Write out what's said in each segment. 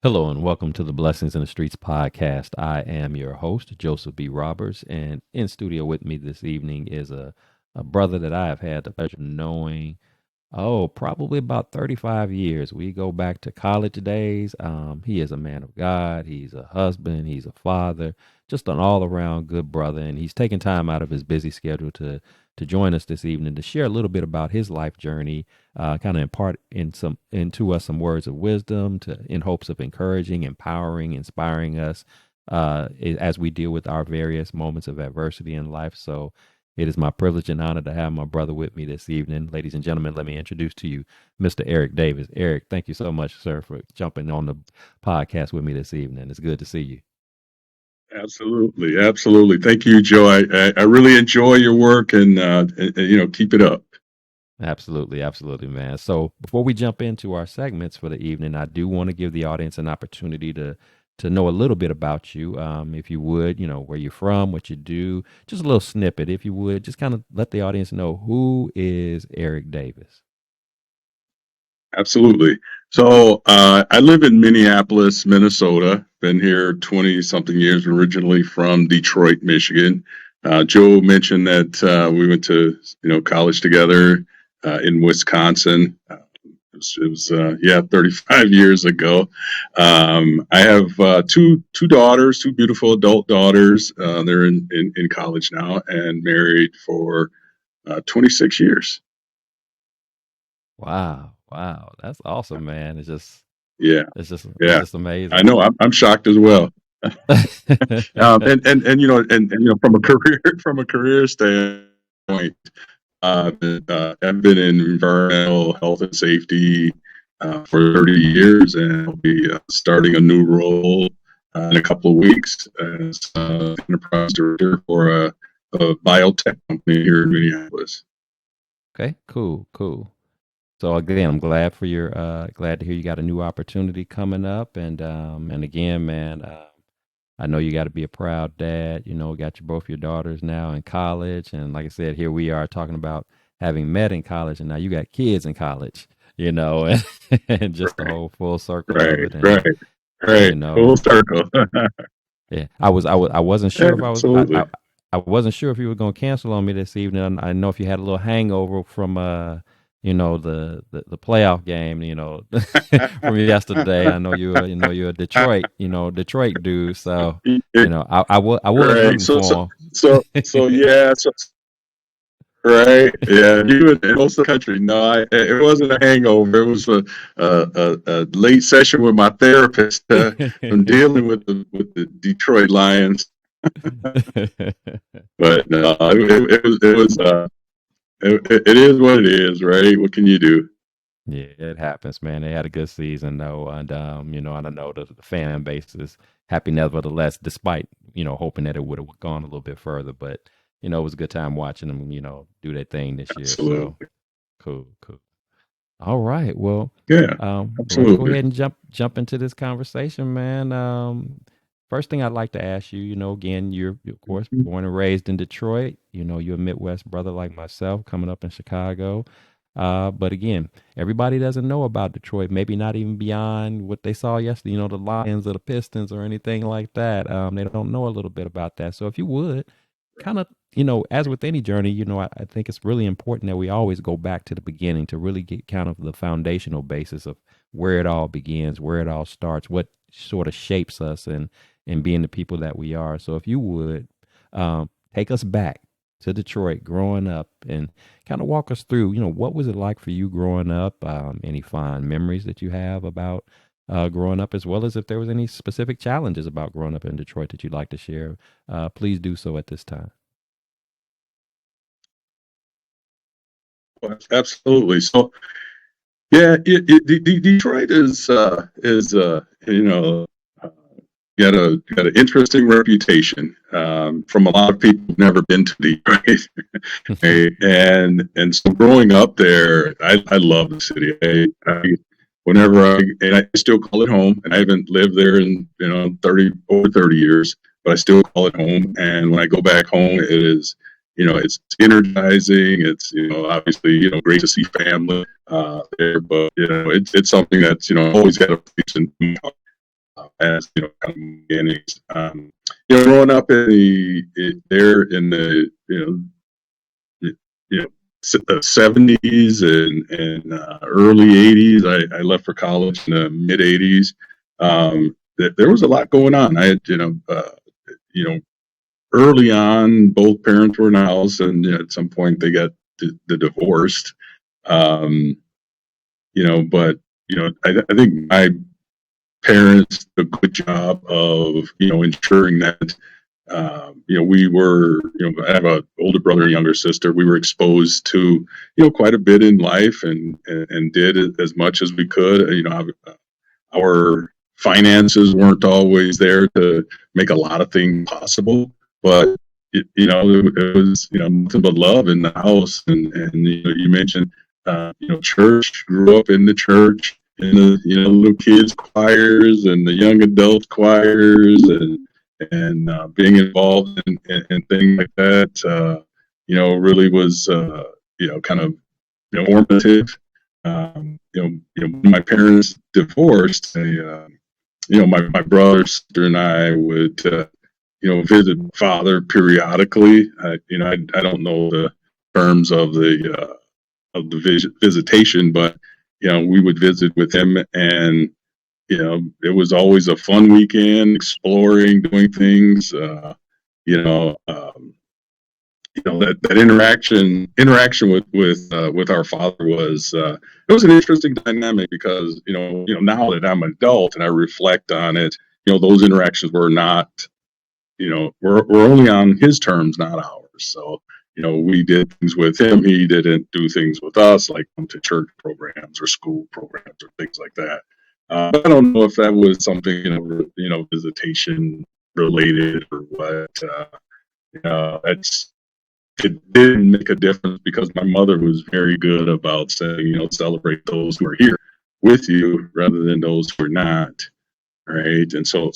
Hello and welcome to the Blessings in the Streets podcast. I am your host, Joseph B. Roberts, and in studio with me this evening is a brother that I have had the pleasure of knowing. Oh, probably about 35 years. We go back to college days. He is a man of God. He's a husband. He's a father, just an all around good brother. And he's taken time out of his busy schedule to join us this evening to share a little bit about his life journey, kind of impart into us some words of wisdom in hopes of encouraging, empowering, inspiring us as we deal with our various moments of adversity in life. So it is my privilege and honor to have my brother with me this evening. Ladies and gentlemen, let me introduce to you Mr. Eric Davis. Eric, thank you so much, sir, for jumping on the podcast with me this evening. It's good to see you. Absolutely, absolutely. Thank you, Joe. I really enjoy your work, and keep it up. Absolutely, absolutely, man. So before we jump into our segments for the evening, I do want to give the audience an opportunity to know a little bit about you. If you would, where you're from, what you do, just a little snippet, if you would, just kind of let the audience know who is Eric Davis. Absolutely. So I live in Minneapolis, Minnesota. Been here 20 something years. Originally from Detroit, Michigan. Joe mentioned that we went to college together in Wisconsin. It was 35 years ago. I have two daughters, two beautiful adult daughters. They're in college now and married for 26 years. Wow, wow, that's awesome, man. Yeah, it's yeah. just I amazing. know. I'm shocked as well. And from a career from a career standpoint, I've been in environmental health and safety for 30 years, and I'll be starting a new role in a couple of weeks as enterprise director for a biotech company here in Minneapolis. Okay, cool, cool. So again, I'm glad for your glad to hear you got a new opportunity coming up, and again, man, I know you got to be a proud dad. Got both your daughters now in college, and like I said, here we are talking about having met in college, and now you got kids in college. And, and just the Right, whole full circle of right, it, and right, right. Full and circle. yeah, I wasn't sure if Absolutely. I wasn't sure if you were gonna cancel on me this evening. I know if you had a little hangover from the playoff game, from yesterday. I know you're a Detroit dude. So I was Right. rooting So so for so so yeah. So right. Yeah. You and most of the country. No, it wasn't a hangover. It was a late session with my therapist from him. dealing with the Detroit Lions. But no, it is what it is, right? What can you do? Yeah, it happens, man. They had a good season though, and I know the fan base is happy nevertheless, despite hoping that it would have gone a little bit further. But it was a good time watching them, do their thing this year. So Absolutely. cool, cool. All right, well, Yeah. let's go Absolutely. ahead and jump into this conversation, man. First thing I'd like to ask you, again, you're of course born and raised in Detroit. You're a Midwest brother like myself, coming up in Chicago. But again, everybody doesn't know about Detroit, maybe not even beyond what they saw yesterday, the Lions or the Pistons or anything like that. They don't know a little bit about that. So if you would kind of, as with any journey, I think it's really important that we always go back to the beginning to really get kind of the foundational basis of where it all begins, where it all starts, what sort of shapes us and being the people that we are. So if you would take us back to Detroit growing up and kind of walk us through, what was it like for you growing up? Any fond memories that you have about growing up, as well as if there was any specific challenges about growing up in Detroit that you'd like to share, please do so at this time. Absolutely. So yeah, Detroit is uh, got an interesting reputation from a lot of people who've never been to Detroit. And so growing up there, I love the city. And I still call it home, and I haven't lived there in 30 years, but I still call it home. And when I go back home, it is it's energizing. It's obviously great to see family there, but it's something that's always got a place in my heart. as kind of beginnings. Growing up in the you know 70s and early 80s. I left for college in the mid 80s. There was a lot going on. I had early on, both parents were in the house, and at some point they got divorced. But I think my parents did a good job of ensuring that we were I have an older brother and younger sister. We were exposed to quite a bit in life, and did as much as we could. Our finances weren't always there to make a lot of things possible, but it was nothing but love in the house. And you mentioned church. Grew up in the church, in the little kids choirs and the young adult choirs, and being involved in things like that. Really was kind of formative. When my parents divorced, my brother, sister, and I would visit father periodically. I don't know the terms of the visitation, but we would visit with him, and it was always a fun weekend, exploring, doing things. That interaction with our father was it was an interesting dynamic, because now that I'm an adult and I reflect on it, those interactions were not we're only on his terms, not ours. So we did things with him. He didn't do things with us, like come to church programs or school programs or things like that. I don't know if that was something visitation related or what. It didn't make a difference, because my mother was very good about saying, celebrate those who are here with you rather than those who are not. Right. And so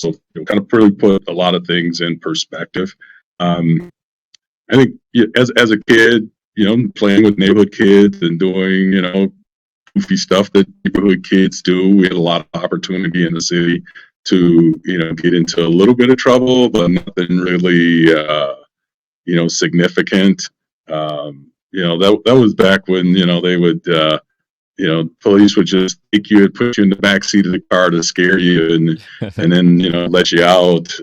kind of really put a lot of things in perspective. I think as a kid, playing with neighborhood kids and doing, goofy stuff that neighborhood kids do. We had a lot of opportunity in the city to, get into a little bit of trouble, but nothing really, significant. That was back when, they would, police would just take you and put you in the back seat of the car to scare you, and then, let you out.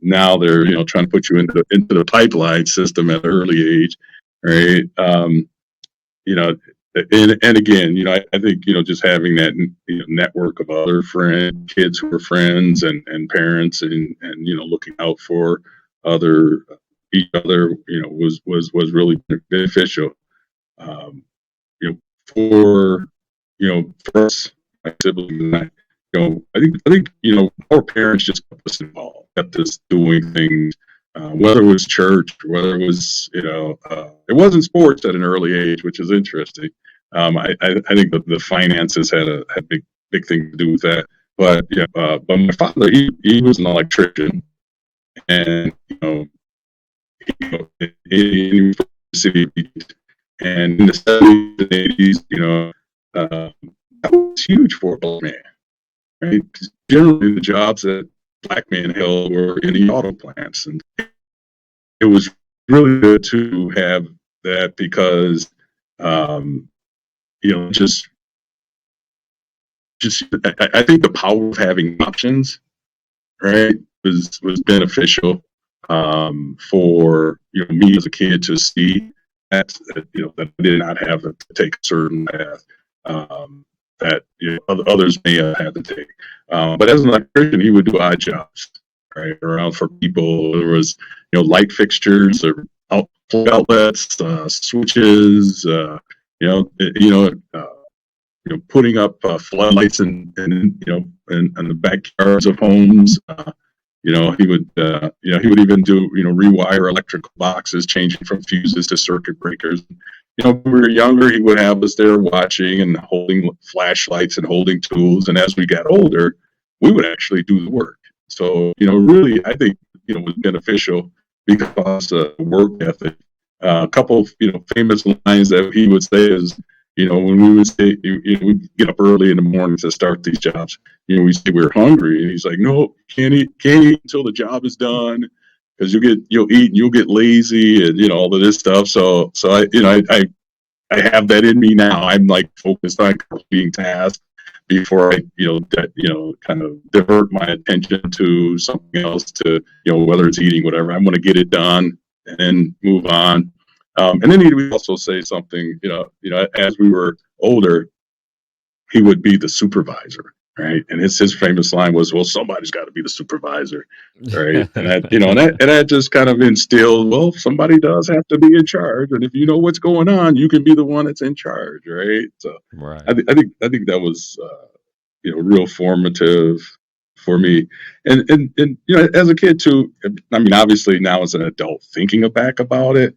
Now they're, trying to put you into the pipeline system at an early age. Right. And again, I think, just having that, network of other kids who are friends and parents, and looking out for each other, was really beneficial. For for us, my siblings and I, I think our parents just kept us involved, kept us doing things, whether it was church, whether it was it wasn't sports at an early age, which is interesting. I think that the finances had big thing to do with that, but but my father, he was an electrician, and in the city, and in the 70s and 80s, that was huge for a black man. Right? Generally, the jobs that black men held were in the auto plants, and it was really good to have that, because just I think the power of having options, right, was beneficial, for me as a kid to see that that I did not have to take a certain path, that others may have had to take. But as an electrician, he would do odd jobs, right, around for people. There was light fixtures or outlets, switches, putting up floodlights in the backyards of homes. He would even do rewire electrical boxes, changing from fuses to circuit breakers. When we were younger, he would have us there watching and holding flashlights and holding tools. And as we got older, we would actually do the work. So really, I think was beneficial because of work ethic. A couple of famous lines that he would say is, when we would say, we'd get up early in the morning to start these jobs. We say we were hungry, and he's like, "No, can't eat until the job is done, because you'll eat and you'll get lazy, and all of this stuff." So I have that in me now. I'm like focused on completing tasks before I, kind of divert my attention to something else, to, whether it's eating, whatever. I'm going to get it done and then move on. And then he would also say something, as we were older, he would be the supervisor, right? And his famous line was, "Well, somebody's got to be the supervisor," right? And that just kind of instilled, well, somebody does have to be in charge, and if you know what's going on, you can be the one that's in charge, right? So Right. I think that was real formative for me, and as a kid too. I mean, obviously now as an adult, thinking back about it,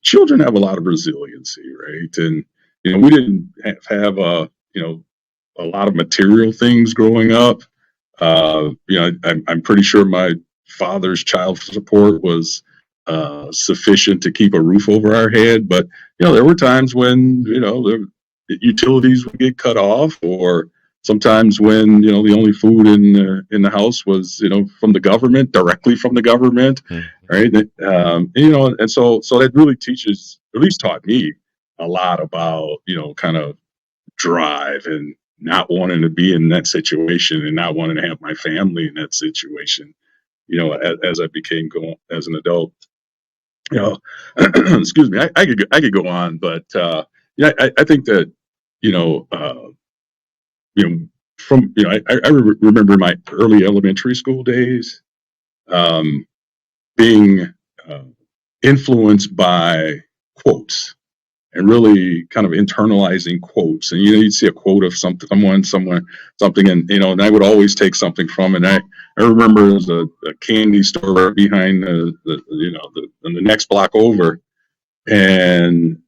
children have a lot of resiliency, right? And we didn't have a lot of material things growing up. I'm pretty sure my father's child support was sufficient to keep a roof over our head, but there were times when the utilities would get cut off, or sometimes when the only food in the house was from the government, directly from the government, Mhm. right? And so that really teaches, at least taught me, a lot about kind of drive, and not wanting to be in that situation, and not wanting to have my family in that situation. As I became going as an adult, you know, excuse me, I could go on, but yeah, I think that you know, uh, you know, from remember my early elementary school days, um, being uh, influenced by quotes, and really kind of internalizing quotes. And you'd see a quote of something, something, and and I would always take something from it. I remember there was a candy store right behind the next block over, and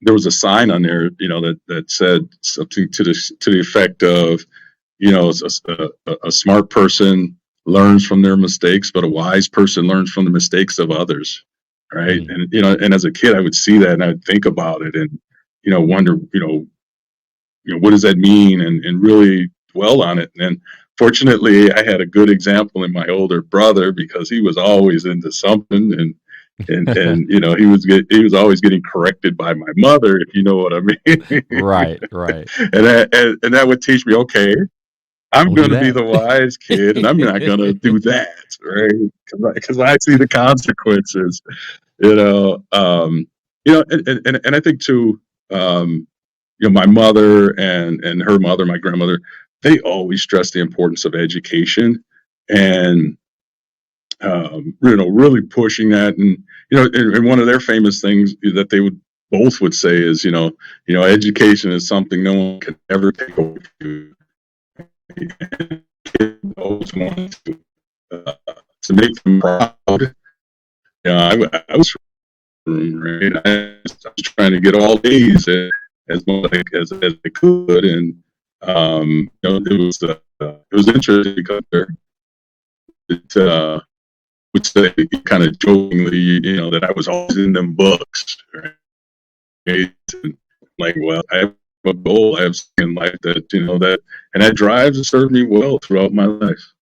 there was a sign on there, that said something to the effect of, a smart person learns from their mistakes, but a wise person learns from the mistakes of others, right? Mm. And and as a kid, I would see that and I'd think about it, and wonder, what does that mean, and really dwell on it. And fortunately, I had a good example in my older brother, because he was always into something, and he was always getting corrected by my mother, if you know what I mean. Right, right. And that would teach me, okay, I'm Don't do going to be that. the wise kid, and I'm not going to do that, right? Because I see the consequences, you know. And I think too, my mother and her mother, my grandmother, they always stressed the importance of education, and really pushing that. And and one of their famous things that they would both would say is, education is something no one can ever take away from you. Kids always want uh, to make them proud. I was right. I was trying to get all A's as much as I could, and it was interesting because it would say kind of jokingly, that I was always in them books, right? And like, well, I have a goal, I have something in life that and that drives and served me well throughout my life.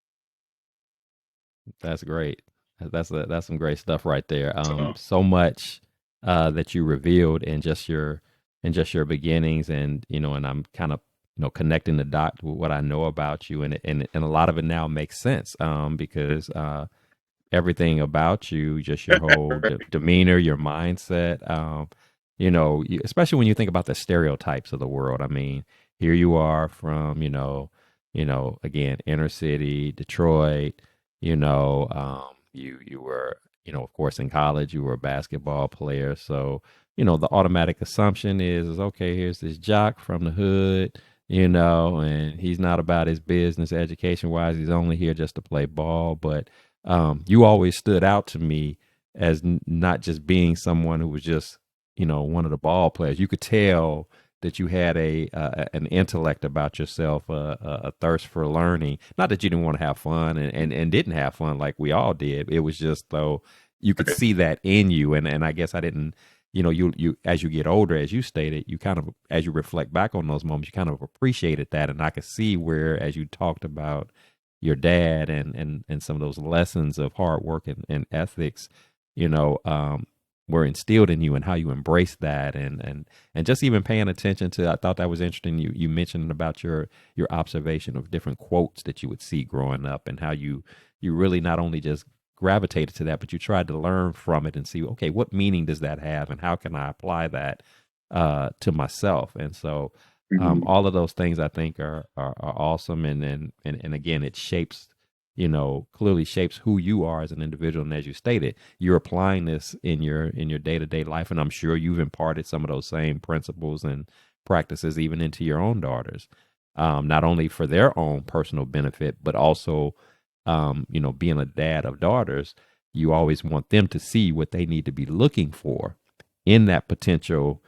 That's great. That's some great stuff right there. So, So much that you revealed in just your beginnings, and and I'm kind of connecting the dot with what I know about you, and a lot of it now makes sense. Because everything about you, just your whole demeanor, your mindset, especially when you think about the stereotypes of the world. I mean, here you are from, again, inner city, Detroit, you were, of course, in college, you were a basketball player. So, the automatic assumption is okay, here's this jock from the hood, and he's not about his business education wise. He's only here just to play ball. But you always stood out to me as not just being someone who was just one of the ball players. You could tell that you had an intellect about yourself, a thirst for learning. Not that you didn't want to have fun, and didn't have fun like we all did. It was just though you could okay. see that in you, and I guess I didn't you as you get older, as you stated, you kind of, as you reflect back on those moments, you kind of appreciated that. And I could see where, as you talked about your dad and some of those lessons of hard work and ethics, you know, were instilled in you, and how you embrace that, and just even paying attention to. I thought that was interesting. You mentioned about your observation of different quotes that you would see growing up, and how you really not only just gravitated to that, but you tried to learn from it and see, okay, what meaning does that have, and how can I apply that to myself? And so all of those things I think are awesome, and again, it shapes, clearly shapes who you are as an individual. And as you stated, you're applying this in your day-to-day life, and I'm sure you've imparted some of those same principles and practices even into your own daughters, not only for their own personal benefit, but also being a dad of daughters, you always want them to see what they need to be looking for in that potential,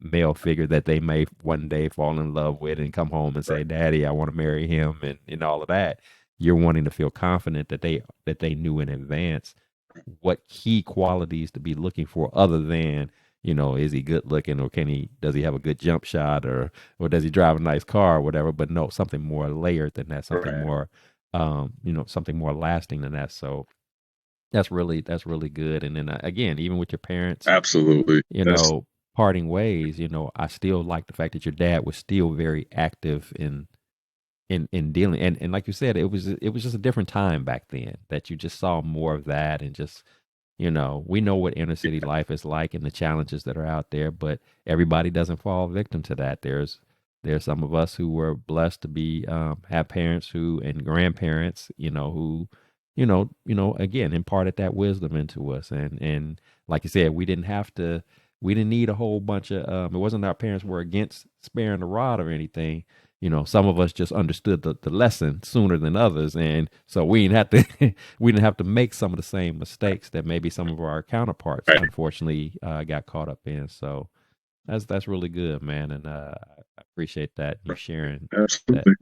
male figure that they may one day fall in love with and come home and say, Daddy, I want to marry him, and all of that. You're wanting to feel confident that they knew in advance what key qualities to be looking for, other than, is he good looking, or does he have a good jump shot, or does he drive a nice car or whatever? But no, something more layered than that, something more, something more lasting than that. So that's really good. And then again, even with your parents, absolutely, parting ways, I still like the fact that your dad was still very active in dealing, and like you said, it was just a different time back then, that you just saw more of that. And just, we know what inner city life is like and the challenges that are out there, but everybody doesn't fall victim to that. There's some of us who were blessed to be have parents and grandparents, who, again, imparted that wisdom into us. And like you said, we didn't need a whole bunch of, it wasn't our parents were against sparing the rod or anything. Some of us just understood the lesson sooner than others. And so we didn't have to make some of the same mistakes that maybe some of our counterparts, unfortunately, got caught up in. So that's really good, man. And I appreciate that you sharing. Absolutely.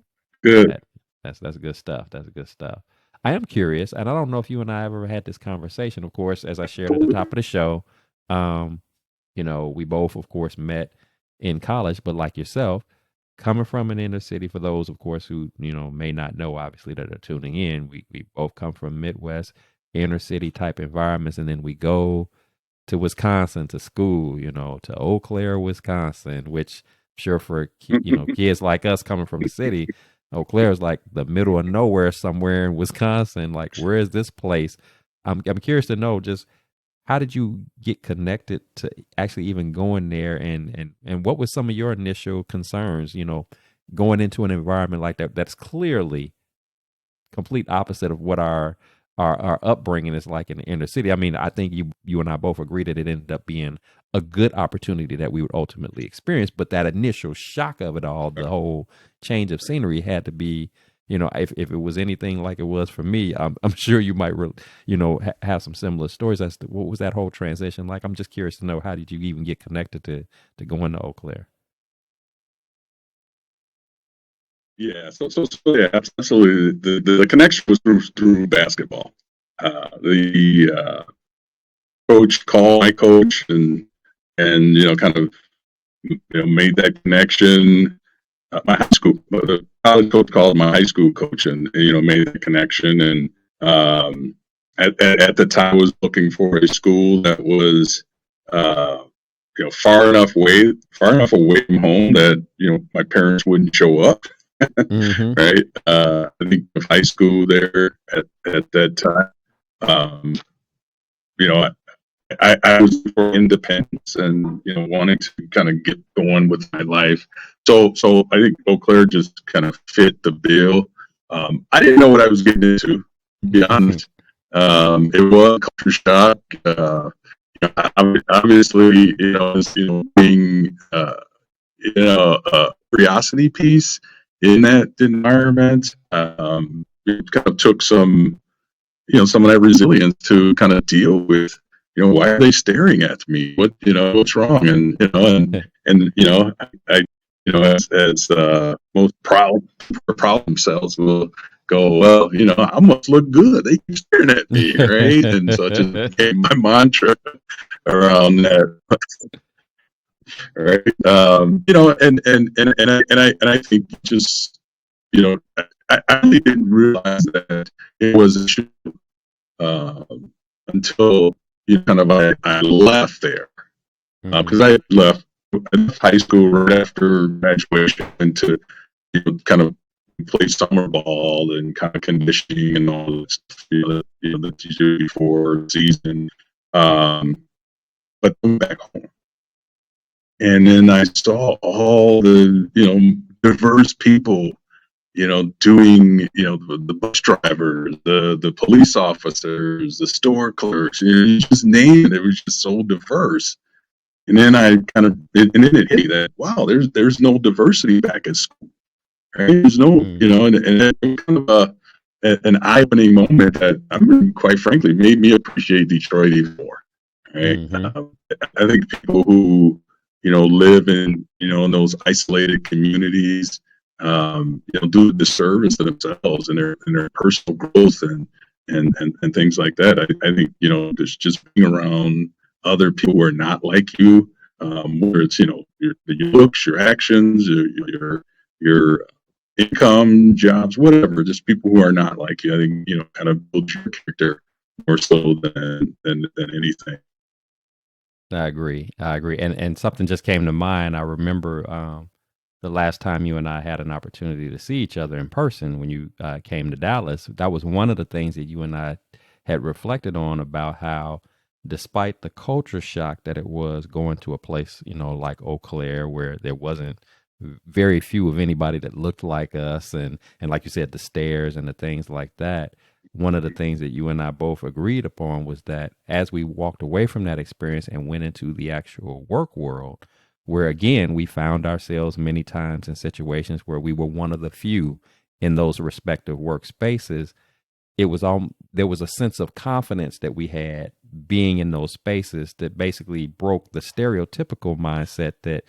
Good. That's good stuff. That's good stuff. I am curious, and I don't know if you and I ever had this conversation. Of course, as I shared at the top of the show, we both, of course, met in college, but like yourself, coming from an inner city, for those, of course, who, may not know, obviously, that are tuning in, we both come from Midwest inner city type environments. And then we go to Wisconsin to school, to Eau Claire, Wisconsin, which I'm sure for, kids like us coming from the city, Eau Claire is like the middle of nowhere somewhere in Wisconsin. Like, where is this place? I'm curious to know, just how did you get connected to actually even going there, and what was some of your initial concerns, going into an environment like that that's clearly complete opposite of what our upbringing is like in the inner city? I mean, I think you and I both agree that it ended up being a good opportunity that we would ultimately experience, but that initial shock of it all, the whole change of scenery, had to be, if it was anything like it was for me, I'm sure you might, have some similar stories as to what was that whole transition like. I'm just curious to know, how did you even get connected to going to Eau Claire? Yeah, so yeah, absolutely. The connection was through basketball. The coach called my coach, and kind of made that connection. My high school, the college coach called my high school coach, and made the connection. And at the time, I was looking for a school that was far enough away from home that my parents wouldn't show up. Mm-hmm. Right. I think of high school there at that time. I was for independence and wanting to kind of get going with my life. So I think Eau Claire just kind of fit the bill. I didn't know what I was getting into, to be honest. It was a culture shock. Obviously, being a curiosity piece in that environment. It kind of took some of that resilience to kind of deal with, why are they staring at me? What's wrong? And I as most problem cells will go, well, I must look good. They keep staring at me, right? And so it just became my mantra around that, right? And I think just, I really didn't realize that it was a shoe, until kind of I left there, because I left high school right after graduation to kind of play summer ball and kind of conditioning and all this stuff, that you do before season. But I'm back home, and then I saw all the diverse people, doing, the bus drivers, the police officers, the store clerks, you just name it. It was just so diverse. And then and then it hit me that, wow, there's no diversity back at school. Right? There's no, and it kind of an eye-opening moment that, I mean, quite frankly, made me appreciate Detroit even more. Right? I think people who live in in those isolated communities, do the service to themselves and their personal growth and things like that. I think just being around other people who are not like you, whether it's your looks, your actions, your income, jobs, whatever, just people who are not like you. I think kind of build your character more so than anything. I agree. And something just came to mind. I remember the last time you and I had an opportunity to see each other in person when you came to Dallas. That was one of the things that you and I had reflected on, about how, despite the culture shock that it was going to a place, like Eau Claire, where there wasn't very few of anybody that looked like us, and like you said, the stairs and the things like that. One of the things that you and I both agreed upon was that as we walked away from that experience and went into the actual work world, where again we found ourselves many times in situations where we were one of the few in those respective workspaces, it was all there was a sense of confidence that we had being in those spaces that basically broke the stereotypical mindset that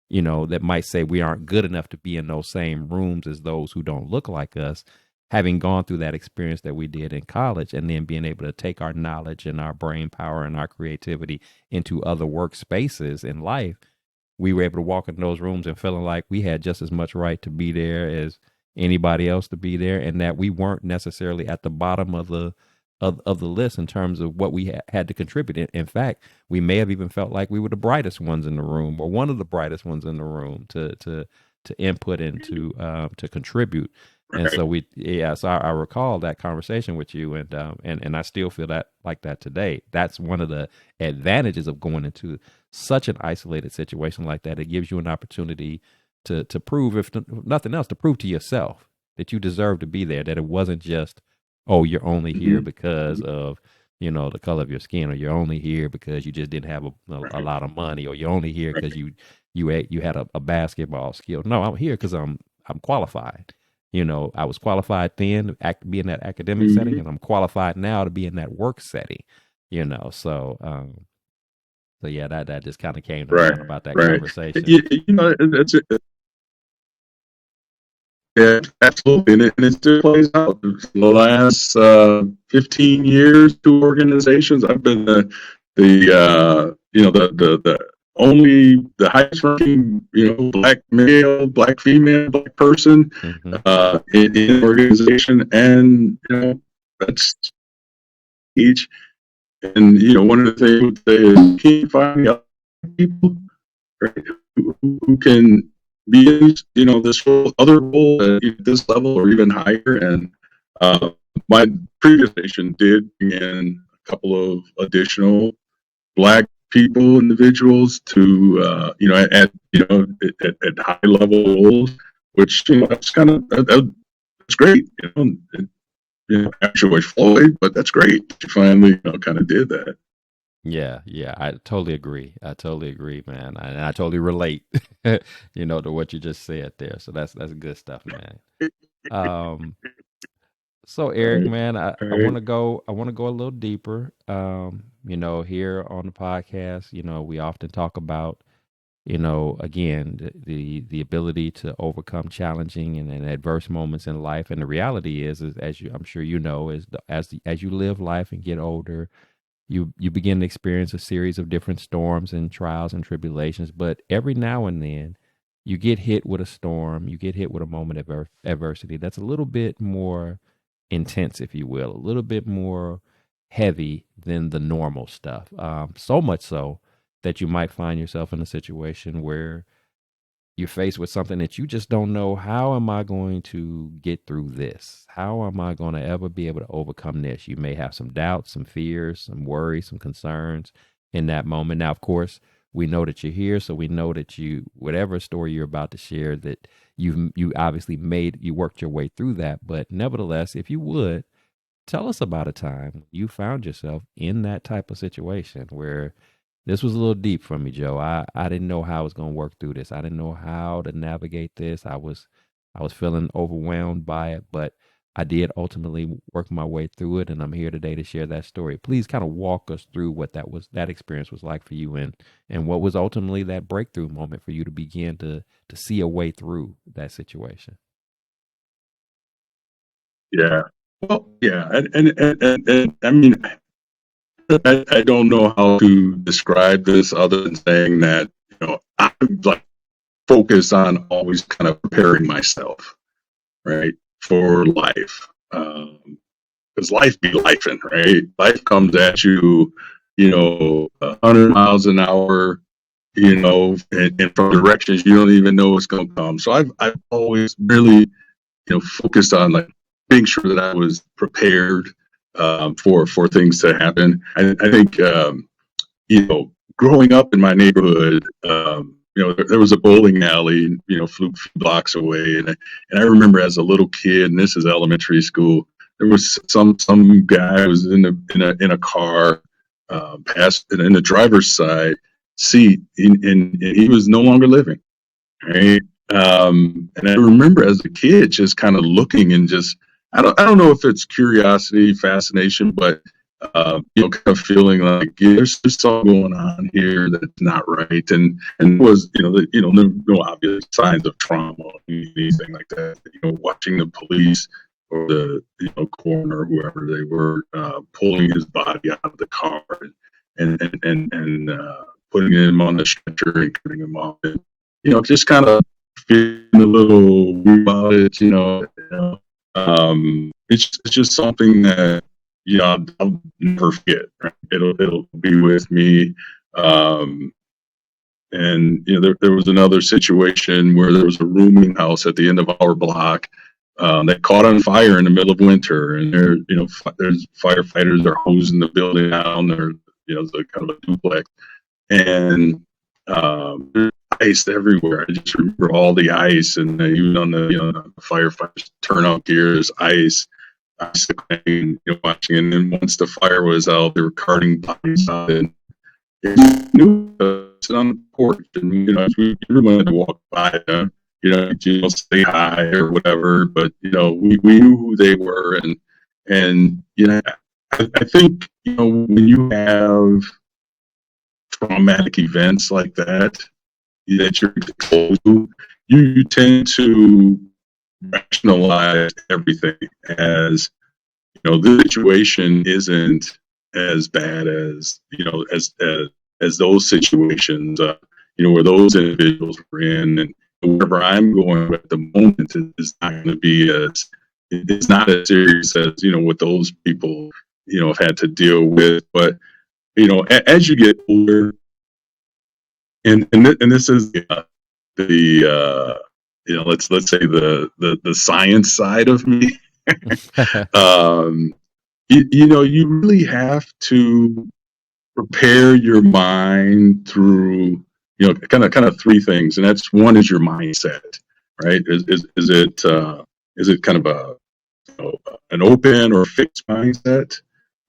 that might say we aren't good enough to be in those same rooms as those who don't look like us. Having gone through that experience that we did in college, and then being able to take our knowledge and our brain power and our creativity into other workspaces in life, we were able to walk in those rooms and feeling like we had just as much right to be there as anybody else to be there, and that we weren't necessarily at the bottom of the list in terms of what we had to contribute. In fact, we may have even felt like we were the brightest ones in the room, or one of the brightest ones in the room to input and to contribute. And so so I recall that conversation with you, and I still feel that like that today. That's one of the advantages of going into such an isolated situation like that. It gives you an opportunity to prove, if nothing else, to prove to yourself that you deserve to be there. That it wasn't just, oh, you're only here because of the color of your skin, or you're only here because you just didn't have a lot of money, or you're only here because you had a basketball skill. No, I'm here because I'm qualified. I was qualified then to be in that academic setting, and I'm qualified now to be in that work setting. So yeah, that just kind of came to mind about that conversation. That's it. Yeah, absolutely, and it still plays out. The last 15 years, two organizations. I've been the highest ranking black male, black female, black person in an organization, and that's each. And one of the things I would say is, keep finding other people, right, who can be in this other role at this level or even higher. And my previous station did bring in a couple of additional black individuals to at high level roles, which that's kind of that's great. Actually, Floyd, but that's great. You finally kind of did that. Yeah, I totally agree. Man. And I totally relate, to what you just said there. So that's good stuff, man. So Eric, man, I want to go a little deeper. Here on the podcast, we often talk about again, the ability to overcome challenging and adverse moments in life. And the reality is as I'm sure you know, as you live life and get older, you begin to experience a series of different storms and trials and tribulations. But every now and then, you get hit with a storm, you get hit with a moment of adversity that's a little bit more intense, if you will, a little bit more heavy than the normal stuff. So much so that you might find yourself in a situation where you're faced with something that you just don't know. How am I going to get through this? How am I going to ever be able to overcome this? You may have some doubts, some fears, some worries, some concerns in that moment. Now, of course, we know that you're here, so we know that whatever story you're about to share, that you obviously you worked your way through that. But nevertheless, if you would tell us about a time you found yourself in that type of situation where this was a little deep for me, Joe. I didn't know how I was going to work through this. I didn't know how to navigate this. I was feeling overwhelmed by it, but I did ultimately work my way through it, and I'm here today to share that story. Please kind of walk us through what that experience was like for you, and what was ultimately that breakthrough moment for you to begin to see a way through that situation. Yeah. Well, yeah, and I mean, I don't know how to describe this other than saying that I like focus on always kind of preparing myself, right, for life, because life be lifing, right? Life comes at you, 100 miles an hour, and from directions you don't even know it's going to come. So I've always really focused on like being sure that I was prepared for things to happen. I think growing up in my neighborhood, there was a bowling alley, a few blocks away, and I remember as a little kid, and this is elementary school, there was some guy who was in a car, past in the driver's side seat, and he was no longer living, right? And I remember as a kid just kind of looking and just I don't know if it's curiosity, fascination, but kind of feeling like there's something going on here that's not right, and was no obvious signs of trauma or anything like that. Watching the police or the coroner, whoever they were, pulling his body out of the car and putting him on the stretcher and cutting him off, and just kind of feeling a little weird about it. It's just something that I'll never forget. Right? It'll be with me. Um, and there was another situation where there was a rooming house at the end of our block that caught on fire in the middle of winter, and there's firefighters are hosing the building down. It's a kind of a duplex, and there's ice everywhere. I just remember all the ice, and even on the firefighters turnout gear, there's ice watching. And then once the fire was out, they were carting bodies out, and knew sit on the porch, and everyone had to walk by them, say hi or whatever, but we knew who they were, and I think when you have traumatic events like that you're exposed to, you tend to rationalize everything as the situation isn't as bad as as those situations where those individuals were in, and wherever I'm going at the moment is not going to be it's not as serious as what those people have had to deal with. But as you get older, and this is the let's say the science side of me. um, you really have to prepare your mind through kind of three things, and that's one is your mindset, right? Is it kind of an open or fixed mindset,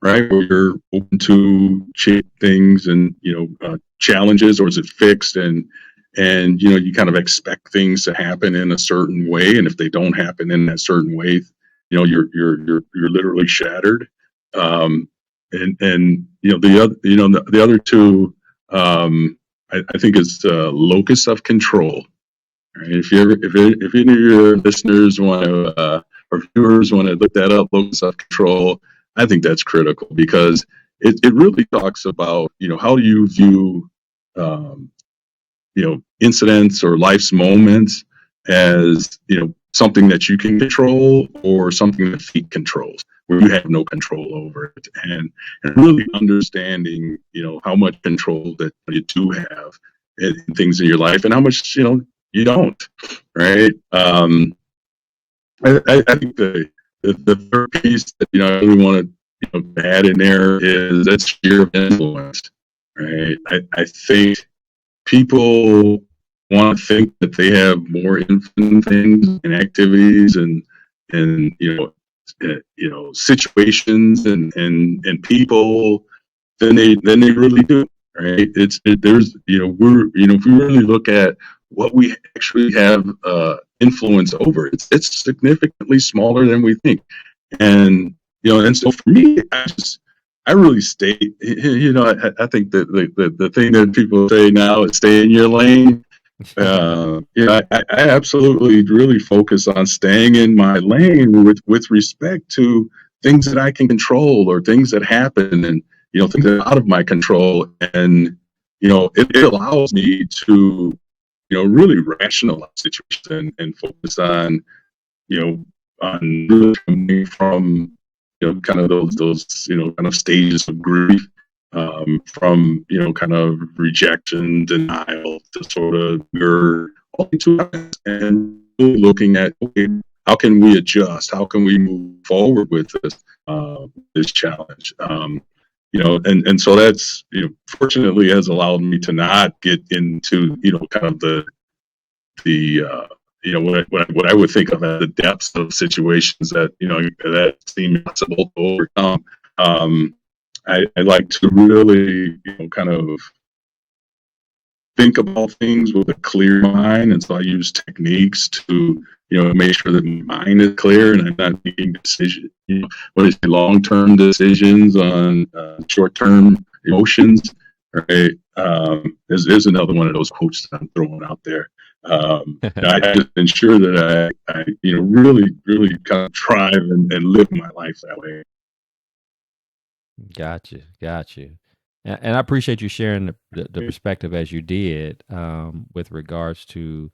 right, where you're open to things and challenges, or is it fixed and you kind of expect things to happen in a certain way, and if they don't happen in that certain way, you're literally shattered. And the other two, I think it's the locus of control. Right? If any of your listeners want to or viewers want to look that up, locus of control, I think that's critical because it really talks about how do you view um, incidents or life's moments as something that you can control or something that fate controls where you have no control over it, and really understanding how much control that you do have in things in your life and how much you don't, right? I think the third piece that I really want to add in there is that sphere of influence, right? I think people want to think that they have more influence things and activities and situations and people than they really do, right? There's we're if we really look at what we actually have influence over, it's significantly smaller than we think, and and so for me, I really stay. I think that the thing that people say now is stay in your lane. I absolutely really focus on staying in my lane with respect to things that I can control or things that happen, and things that are out of my control, and it allows me to really rationalize situations and focus on really coming from kind of those kind of stages of grief, from kind of rejection, denial to sort of your all to us, and really looking at, okay, how can we adjust, how can we move forward with this challenge, and so that's fortunately has allowed me to not get into kind of the what I would think of as the depths of situations that that seem impossible to overcome. I like to really kind of think about things with a clear mind, and so I use techniques to make sure that my mind is clear and I'm not making decisions, long term decisions on short term emotions. Right? There's another one of those quotes that I'm throwing out there. I just ensure that I really kind of thrive and live my life that way. Gotcha. And I appreciate you sharing the perspective as you did, with regards to,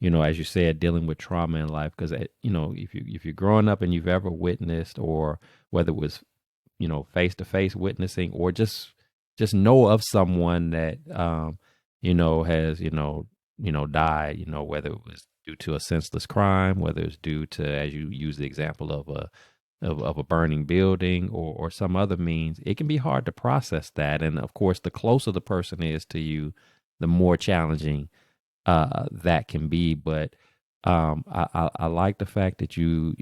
as you said, dealing with trauma in life. Because if you're growing up and you've ever witnessed, or whether it was face to face witnessing, or just know of someone that has died, whether it was due to a senseless crime, whether it's due to, as you use the example of a burning building, or some other means, it can be hard to process that. And of course, the closer the person is to you, the more challenging that can be. But I like the fact that you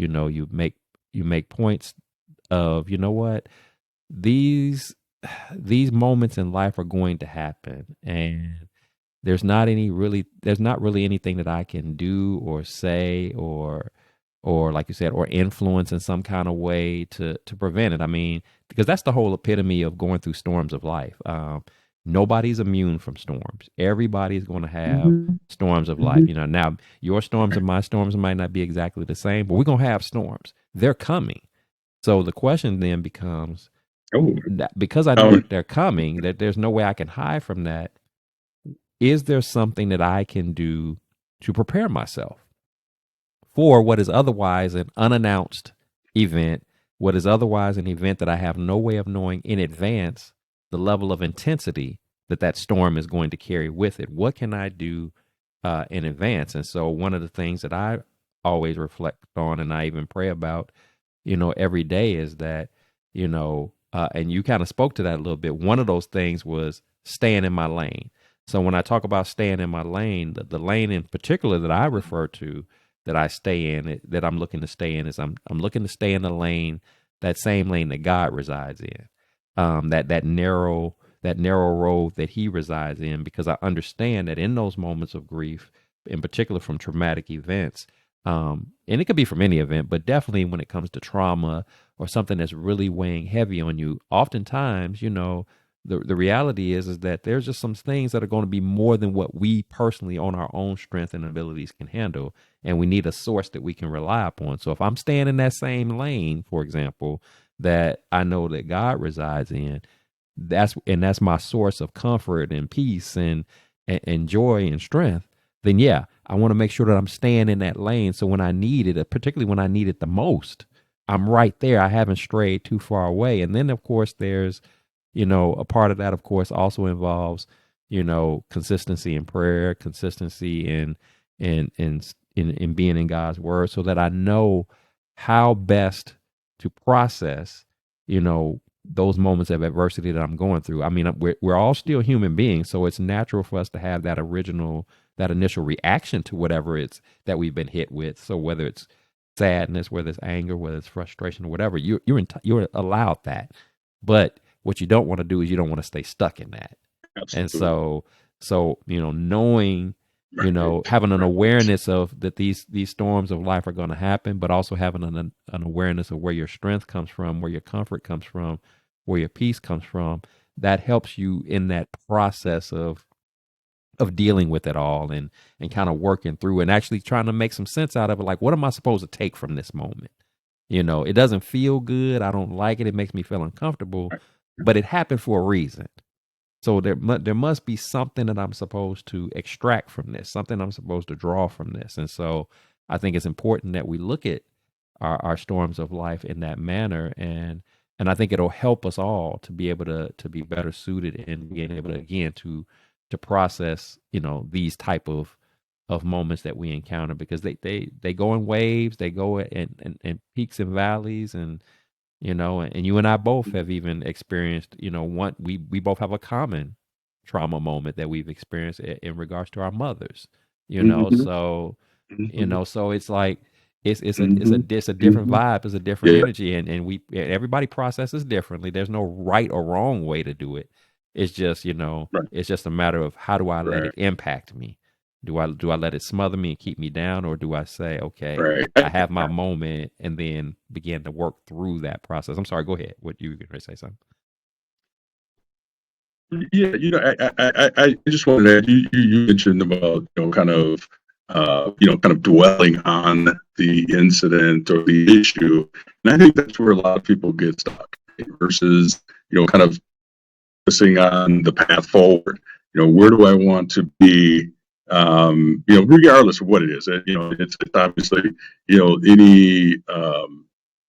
make points of, what, these moments in life are going to happen, and there's not really anything that I can do or say, or like you said, or influence in some kind of way to prevent it. I mean, because that's the whole epitome of going through storms of life. Nobody's immune from storms. Everybody's going to have storms of life. Now your storms and my storms might not be exactly the same, but we're going to have storms. They're coming. So the question then becomes, because I know that they're coming, that there's no way I can hide from that, is there something that I can do to prepare myself for what is otherwise an unannounced event, what is otherwise an event that I have no way of knowing in advance the level of intensity that storm is going to carry with it? What can I do in advance? And so one of the things that I always reflect on, and I even pray about, every day, is that, and you kind of spoke to that a little bit. One of those things was staying in my lane. So when I talk about staying in my lane, the lane in particular that I refer to, that I stay in, that I'm looking to stay in, is I'm looking to stay in the lane, that same lane that God resides in, that narrow road that He resides in, because I understand that in those moments of grief, in particular from traumatic events, and it could be from any event, but definitely when it comes to trauma or something that's really weighing heavy on you, oftentimes, the reality is that there's just some things that are going to be more than what we personally on our own strength and abilities can handle, and we need a source that we can rely upon. So if I'm staying in that same lane, for example, that I know that God resides in, that's my source of comfort and peace and joy and strength, then yeah, I want to make sure that I'm staying in that lane. So when I need it, particularly when I need it the most, I'm right there. I haven't strayed too far away. And then of course there's, a part of that of course also involves, consistency in prayer, consistency in being in God's word, so that I know how best to process, those moments of adversity that I'm going through. I mean, we're all still human beings, so it's natural for us to have that initial reaction to whatever it's that we've been hit with. So whether it's sadness, whether it's anger, whether it's frustration, or whatever, you're allowed that. But what you don't want to do is you don't want to stay stuck in that. And Absolutely. so knowing, Right. having an Right. awareness of that these storms of life are going to happen, but also having an awareness of where your strength comes from, where your comfort comes from, where your peace comes from. That helps you in that process of dealing with it all, and kind of working through and actually trying to make some sense out of it. Like, what am I supposed to take from this moment? It doesn't feel good. I don't like it. It makes me feel uncomfortable, Right. but it happened for a reason. So there must be something that I'm supposed to extract from this, something I'm supposed to draw from this. And so I think it's important that we look at our storms of life in that manner. And I think it'll help us all to be able to be better suited in being able to, again, to process, these type of moments that we encounter, because they go in waves, they go in peaks and valleys. And you and I both have even experienced, one, we both have a common trauma moment that we've experienced in regards to our mothers, Mm-hmm. so, Mm-hmm. so it's like, Mm-hmm. it's a different Mm-hmm. vibe, it's a different Yeah. energy, and everybody processes differently. There's no right or wrong way to do it. It's just, Right. it's just a matter of how do I let Right. it impact me? Do I let it smother me and keep me down, or do I say, okay, Right. I have my moment, and then begin to work through that process? I'm sorry, go ahead. What you were going to say something? Yeah, I just wanted to add, you mentioned about, kind of, kind of dwelling on the incident or the issue. And I think that's where a lot of people get stuck, right? Versus, kind of focusing on the path forward. Where do I want to be? Regardless of what it is. It's obviously, any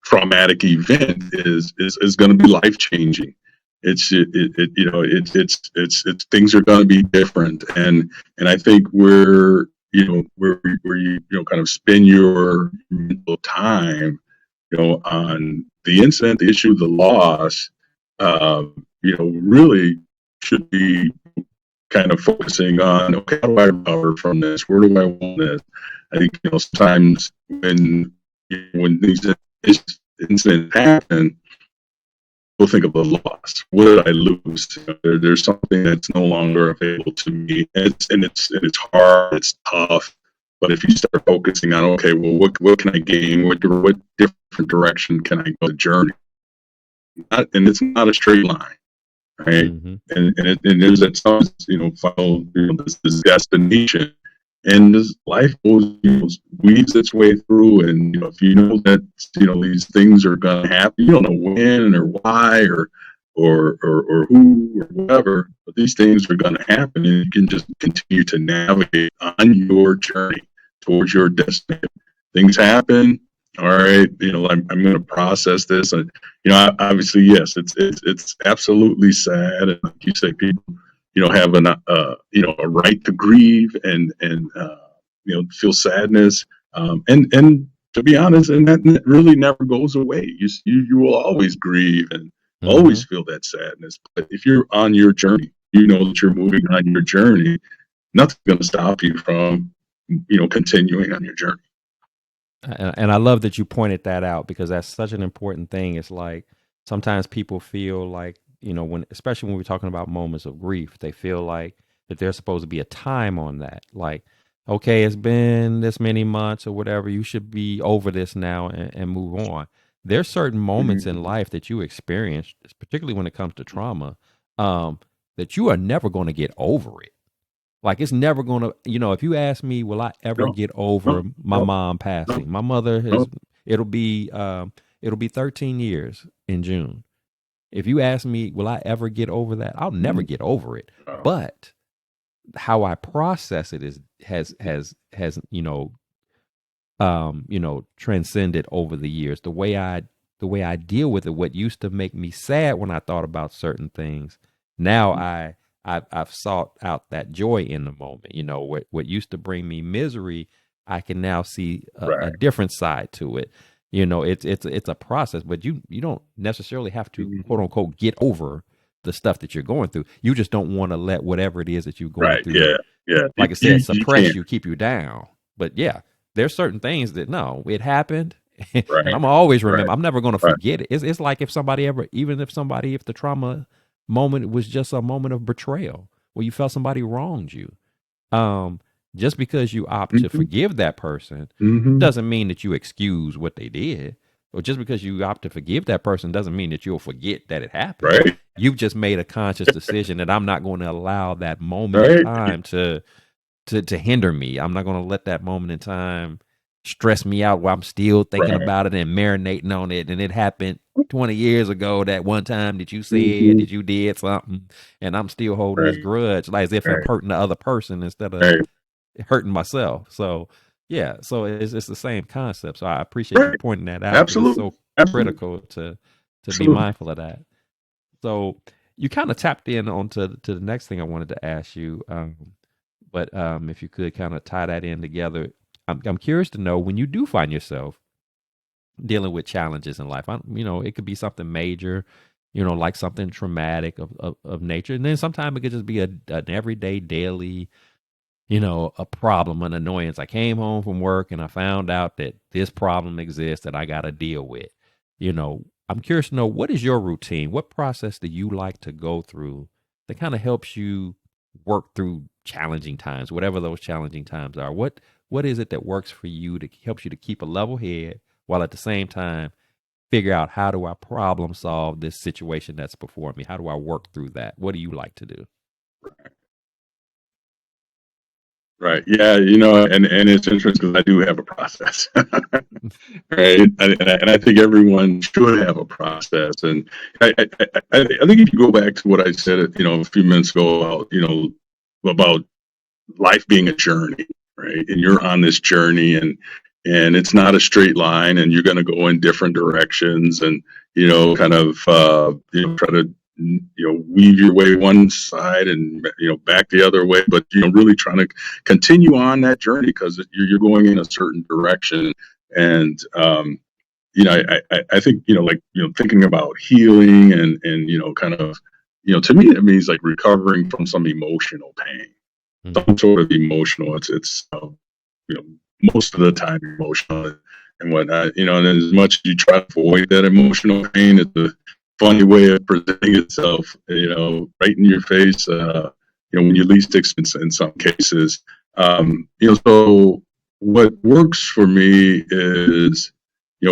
traumatic event is going to be life changing. It's things are going to be different, and I think where you kind of spend your mental time, on the incident, the issue, the loss, really should be kind of focusing on, okay, how do I recover from this? Where do I want this? I think, sometimes when these incidents happen, we'll think of the loss. What did I lose? There's something that's no longer available to me, and it's hard, it's tough. But if you start focusing on, okay, well, what can I gain? What different direction can I go? The journey, and it's not a straight line, right? Mm-hmm. And there's that some, follow, this destination, and this life goes, weaves its way through. And if you know that, these things are going to happen, you don't know when or why or who or whatever, but these things are going to happen, and you can just continue to navigate on your journey towards your destination. Things happen. All right, I'm going to process this, and obviously, yes, it's absolutely sad, and like you say, people, have a right to grieve and feel sadness, and to be honest, and that really never goes away. You will always grieve and Mm-hmm. always feel that sadness. But if you're on your journey, you know that you're moving on your journey. Nothing's going to stop you from continuing on your journey. And I love that you pointed that out, because that's such an important thing. It's like sometimes people feel like, when, especially when we're talking about moments of grief, they feel like that there's supposed to be a time on that. Like, okay, it's been this many months or whatever, you should be over this now and move on. There's certain moments in Mm-hmm. life that you experience, particularly when it comes to trauma, that you are never going to get over it. Like it's never going to, if you ask me, will I ever No, get over no, my no, mom no, passing? My mother no. it'll be, it'll be 13 years in June. If you ask me, will I ever get over that? I'll never Mm, get over it. no. But how I process it has transcended over the years. The way I deal with it, what used to make me sad when I thought about certain things, now I've sought out that joy in the moment. What used to bring me misery, I can now see a Right. different side to it. It's a process, but you don't necessarily have to, Mhm. quote unquote, get over the stuff that you're going through. You just don't want to let whatever it is that you're going Right. through, Yeah. Yeah. like I said, You suppress can't. you, keep you down. But yeah, there's certain things that no, it happened, and Right. I'm always Right. remember. I'm never going to Right. forget it. It's like if somebody ever, even if the trauma moment was just a moment of betrayal where you felt somebody wronged you, um, just because you opt to Hmm. forgive that person Hmm. doesn't mean that you excuse what they did. Or just because you opt to forgive that person doesn't mean that you'll forget that it happened. Right. You've just made a conscious decision that I'm not going to allow that moment in Right. time to hinder me. I'm not going to let that moment in time stress me out while I'm still thinking Right. about it and marinating on it. And it happened 20 years ago, that one time that you said Hmm. that you did something, and I'm still holding this Right. grudge, like as if I'm Right. hurting the other person instead of Right. hurting myself. So yeah, so it's the same concept. So I appreciate you Right. pointing that out because it's Absolutely. so Absolutely. critical to be Absolutely. mindful of that. So you kind of tapped in onto to the next thing I wanted to ask you. But if you could kind of tie that in together, I'm curious to know when you do find yourself dealing with challenges in life. It could be something major, like something traumatic of nature, and then sometimes it could just be an everyday, daily, a problem, an annoyance. I came home from work and I found out that this problem exists that I got to deal with. I'm curious to know, what is your routine? What process do you like to go through that kind of helps you work through challenging times, whatever those challenging times are? What is it that works for you to helps you to keep a level head while at the same time figure out, how do I problem solve this situation that's before me? How do I work through that? What do you like to do? Right. Yeah. And it's interesting because I do have a process. Right. And I think everyone should have a process. And I think if you go back to what I said, a few minutes ago about life being a journey, right? And you're on this journey, and it's not a straight line, and you're going to go in different directions, and kind of try to weave your way one side and back the other way, but really trying to continue on that journey because you're going in a certain direction. And I think like thinking about healing and kind of to me it means like recovering from some emotional pain, Hmm. some sort of emotional. It's you know most of the time emotional and whatnot. And as much as you try to avoid that emotional pain, it's a funny way of presenting itself. Right in your face. When you least expect in some cases. So what works for me is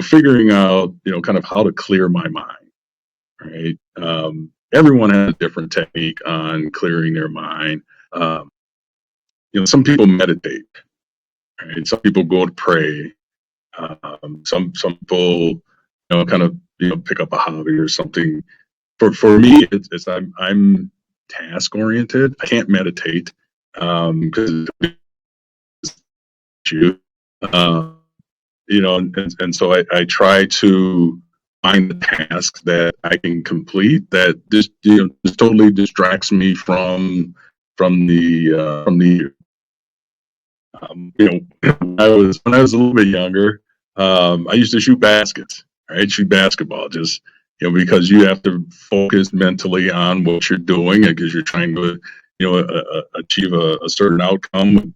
figuring out kind of how to clear my mind. Right. Everyone has a different technique on clearing their mind. Um, some people meditate, right? Some people go to pray. Some people, kind of, pick up a hobby or something. For me, it's I'm task oriented. I can't meditate because you, uh, and so I try to find the tasks that I can complete that just totally distracts me from the when I was a little bit younger, I used to shoot baskets. Right, shoot basketball. Just because you have to focus mentally on what you're doing, because you're trying to achieve a certain outcome.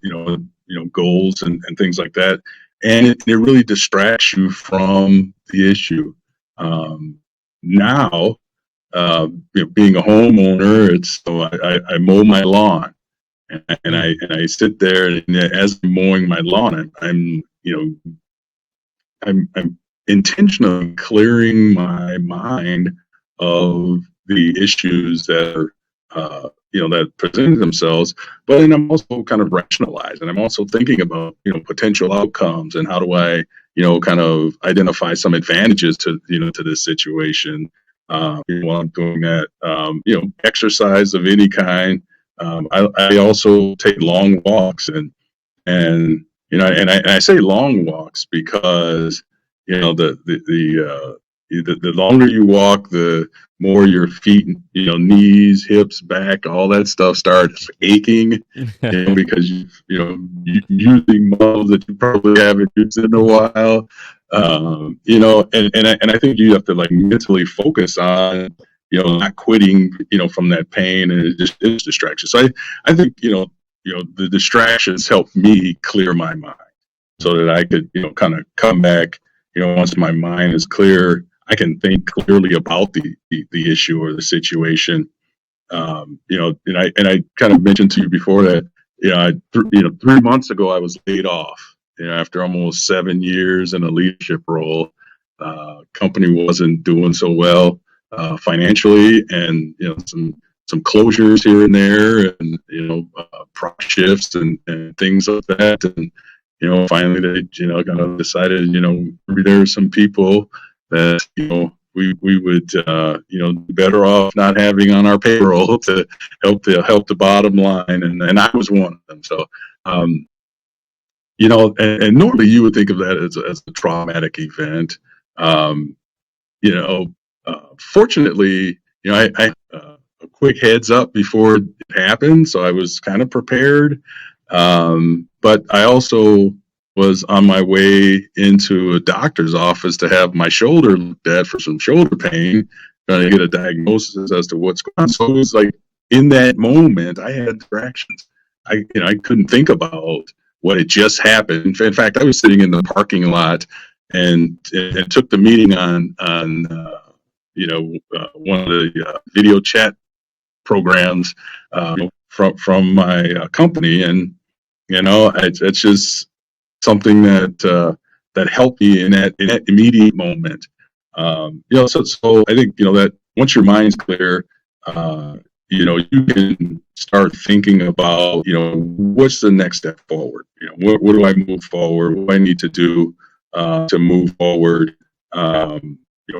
Goals and things like that, and it really distracts you from the issue. Um, Now, being a homeowner, it's so I mow my lawn, and I sit there, and as I'm mowing my lawn, I'm intentionally clearing my mind of the issues that are that present themselves. But then I'm also kind of rationalizing. I'm also thinking about, potential outcomes and how do I, kind of identify some advantages to this situation. While I'm doing that, exercise of any kind. I also take long walks and I say long walks because the longer you walk, the more your feet, knees, hips, back, all that stuff starts aching, because you using muscles that you probably haven't used in a while. And I think you have to like mentally focus on, not quitting, from that pain, and it's distraction. So I think, the distractions help me clear my mind so that I could, kind of come back, once my mind is clear, I can think clearly about the issue or the situation. And I kind of mentioned to you before that, 3 months ago, I was laid off, after almost 7 years in a leadership role. Company wasn't doing so well, financially, and, some closures here and there, and, prop shifts and things like that. And, finally they, kind of decided, maybe there are some people that, we would, be better off not having on our payroll to help the bottom line, and I was one of them. So, and normally you would think of that as a traumatic event. Um, Fortunately, I a quick heads up before it happened, so I was kind of prepared. But I also was on my way into a doctor's office to have my shoulder looked at for some shoulder pain, trying to get a diagnosis as to what's going on. So it was like in that moment, I had distractions. I couldn't think about what had just happened. In fact, I was sitting in the parking lot and took the meeting on one of the video chat programs, from my company, and it's just something that helped me in that immediate moment. So I think that once your mind's clear, you can start thinking about what's the next step forward. What do I move forward? What do I need to do to move forward?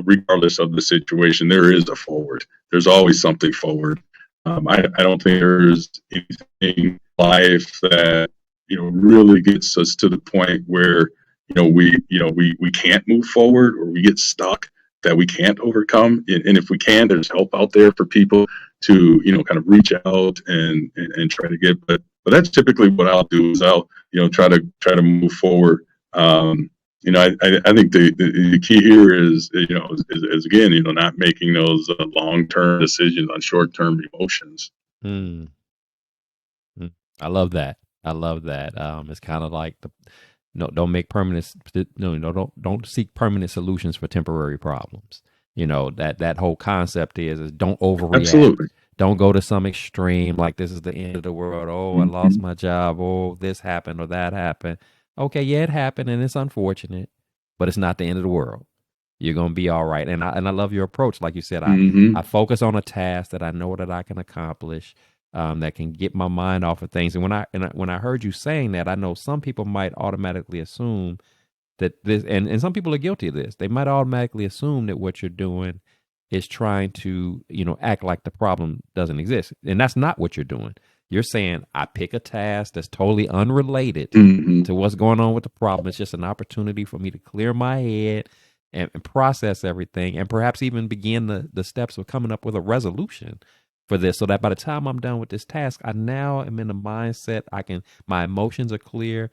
Regardless of the situation, there is a forward. There's always something forward. I don't think there's anything in life that really gets us to the point where we can't move forward, or we get stuck that we can't overcome. And if we can, there's help out there for people to kind of reach out and try to get. But that's typically what I'll do is I'll try to move forward. I think the key here is again, not making those long-term decisions on short-term emotions. Mm. I love that. I love that. It's kind of like don't make permanent. Don't seek permanent solutions for temporary problems. That whole concept is don't overreact. Absolutely. Don't go to some extreme like this is the end of the world. Oh, I lost my job. Oh, this happened or that happened. Okay, yeah, it happened and it's unfortunate, but it's not the end of the world. You're gonna be all right. And I love your approach. Like you said, I focus on a task that I know that I can accomplish, that can get my mind off of things. And when I heard you saying that, I know some people might automatically assume that this, and some people are guilty of this. They might automatically assume that what you're doing is trying to, act like the problem doesn't exist. And that's not what you're doing. You're saying, I pick a task that's totally unrelated to what's going on with the problem. It's just an opportunity for me to clear my head and process everything, and perhaps even begin the steps of coming up with a resolution for this, so that by the time I'm done with this task, I now am in the mindset. My emotions are clear.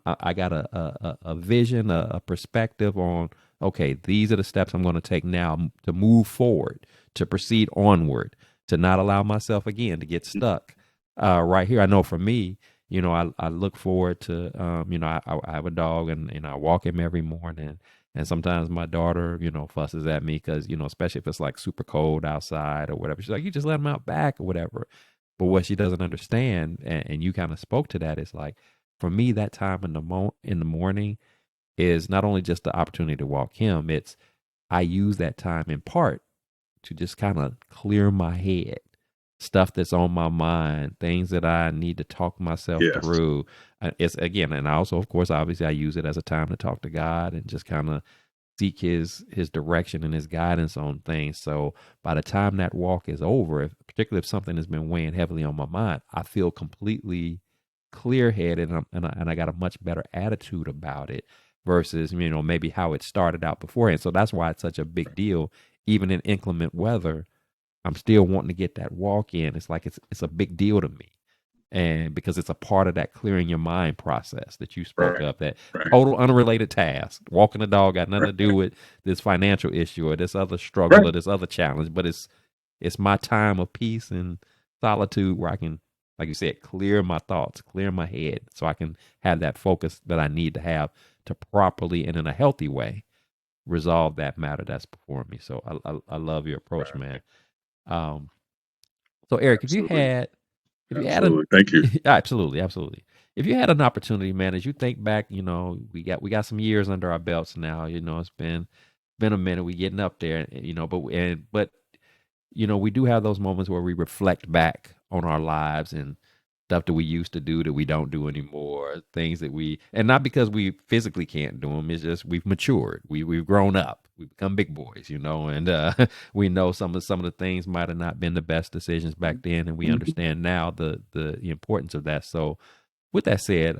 I got a vision, a perspective on, okay, these are the steps I'm going to take now to move forward, to proceed onward, to not allow myself again to get stuck right here. I know for me, I look forward to, I have a dog, and I walk him every morning. And sometimes my daughter, fusses at me because, especially if it's like super cold outside or whatever. She's like, you just let him out back or whatever. But what she doesn't understand, and you kind of spoke to that, is like, for me, that time in the morning is not only just the opportunity to walk him, it's I use that time in part to just kind of clear my head, stuff that's on my mind, things that I need to talk myself Yes. through. It's again, and also, of course, obviously, I use it as a time to talk to God and just kind of seek his direction and his guidance on things. So by the time that walk is over, particularly if something has been weighing heavily on my mind, I feel completely clear headed, and I got a much better attitude about it versus maybe how it started out beforehand. So that's why it's such a big deal, even in inclement weather. I'm still wanting to get that walk in. It's like it's a big deal to me. And because it's a part of that clearing your mind process that you spoke Right. of, that Right. total unrelated task. Walking the dog got nothing to do Right. with this financial issue or this other struggle or Right. this other challenge, but it's my time of peace and solitude where I can, like you said, clear my thoughts, clear my head so I can have that focus that I need to have to properly and in a healthy way resolve that matter that's before me. So I love your approach, Right. man. So Eric, Absolutely. if you had Absolutely. Thank you. absolutely, absolutely. If you had an opportunity, man, as you think back, we got some years under our belts now. It's been a minute. We getting up there, but we do have those moments where we reflect back on our lives and stuff that we used to do that we don't do anymore. Things that and not because we physically can't do them. It's just we've matured. We've grown up. We've become big boys, and we know some of the things might have not been the best decisions back then, and we understand now the importance of that. So, with that said,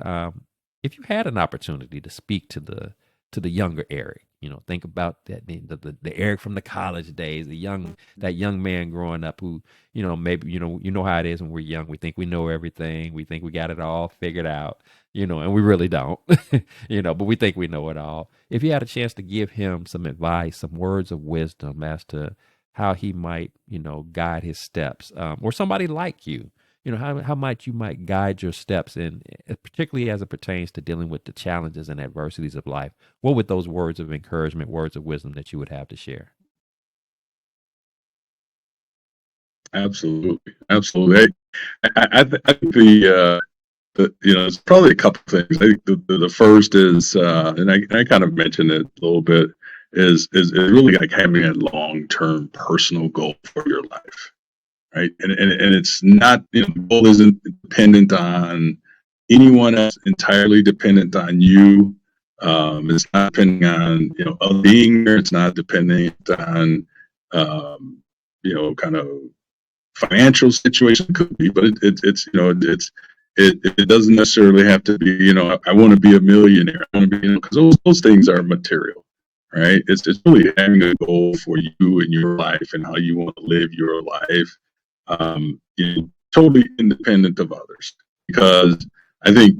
if you had an opportunity to speak to the younger Eric, think about the Eric from the college days, that young man growing up who, maybe how it is when we're young. We think we know everything. We think we got it all figured out, and we really don't, but we think we know it all. If you had a chance to give him some advice, some words of wisdom as to how he might, guide his steps, or somebody like you, how might you might guide your steps in, particularly as it pertains to dealing with the challenges and adversities of life, what would those words of encouragement, words of wisdom that you would have to share? Absolutely. Absolutely. I think it's probably a couple things. I think the first is, and I kind of mentioned it a little bit, is really like having a long term personal goal for your life, right? And it's not, the goal isn't dependent on anyone else, entirely dependent on you. It's not depending on being there. It's not dependent on kind of financial situation, could be, but it doesn't necessarily have to be. I want to be a millionaire. I want to be, because those things are material, right? It's really having a goal for you in your life and how you want to live your life, totally independent of others. Because I think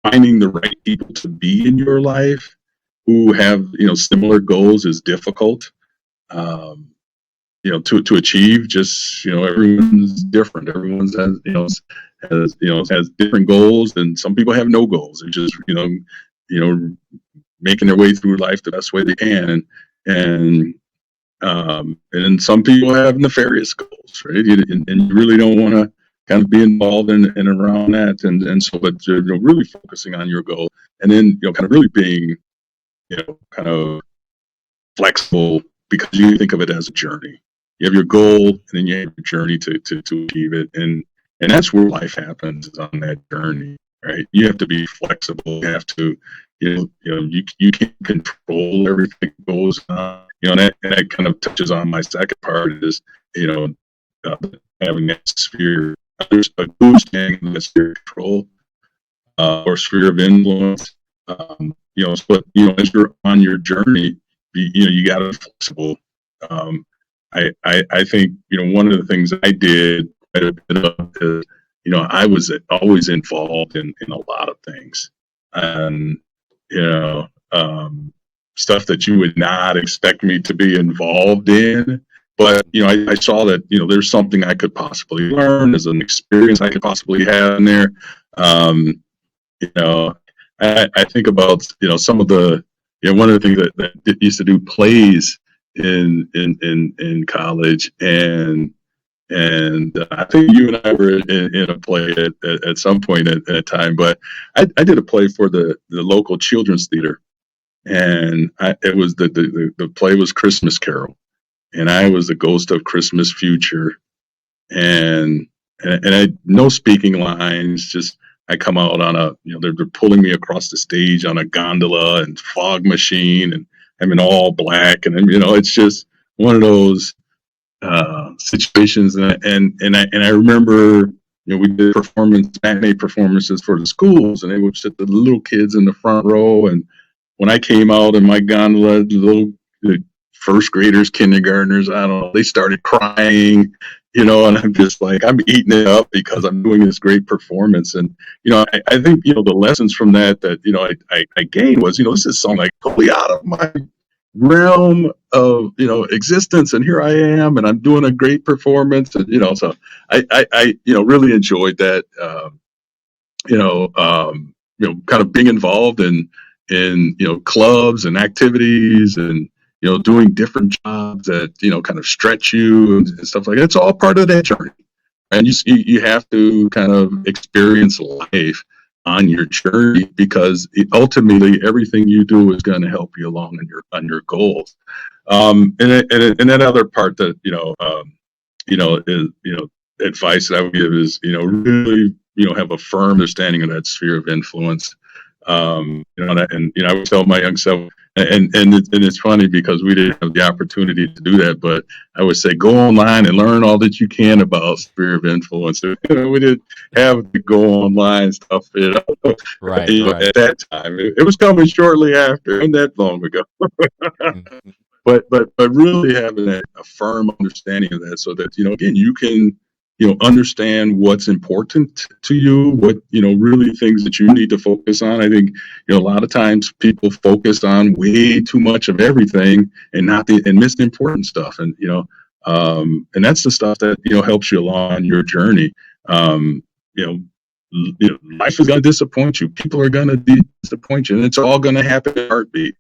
finding the right people to be in your life who have similar goals is difficult. Um, to achieve. Just everyone's different. Everyone's has different goals, and some people have no goals. They're just making their way through life the best way they can, and then some people have nefarious goals, right? And you really don't want to kind of be involved in around that, and so, but really focusing on your goal, and then kind of really being kind of flexible, because you think of it as a journey. You have your goal, and then you have your journey to achieve it, and that's where life happens, is on that journey, right? You have to be flexible. You have to, you can't control everything that goes on. And that kind of touches on my second part, is uh, having that sphere, understanding that sphere of control, or sphere of influence. But as you're on your journey, you got to be flexible. Um, I think one of the things I did quite a bit of is, I was always involved in a lot of things, and stuff that you would not expect me to be involved in. But I saw that there's something I could possibly learn, there's an experience I could possibly have in there. Um, you know, I think about some of the one of the things that used to do plays in college, and I think you and I were in a play at some point at a time. But I did a play for the local children's theater, and it was the play was Christmas Carol, and I was the ghost of Christmas Future, and and I no speaking lines. Just I come out on a they're pulling me across the stage on a gondola and fog machine, and I'm in all black, and it's just one of those situations. And I remember we did matinee performances for the schools, and they would sit the little kids in the front row. And when I came out in my gondola, the first graders, kindergartners, I don't know, they started crying, and I'm just like, I'm eating it up because I'm doing this great performance. And, I think, the lessons from that I gained was, this is something like totally out of my realm of, existence. And here I am, and I'm doing a great performance. And, so I really enjoyed that, kind of being involved in clubs and activities, and doing different jobs that kind of stretch you and stuff like that. It's all part of that journey, and you have to kind of experience life on your journey, because ultimately everything you do is going to help you along on your goals. And that other part that is advice that I would give is really have a firm understanding of that sphere of influence. And I would tell my young self, and it's funny because we didn't have the opportunity to do that, but I would say go online and learn all that you can about sphere of influence. We didn't have the go online stuff, Right, right. at that time. It was coming shortly after, and that long ago. Mhm. But really having a firm understanding of that, so that again, you can understand what's important to you, what really things that you need to focus on. I think a lot of times people focus on way too much of everything, and not and miss the important stuff. And that's the stuff that helps you along your journey. um you know Life is going to disappoint you, people are going to disappoint you, and it's all going to happen in a heartbeat,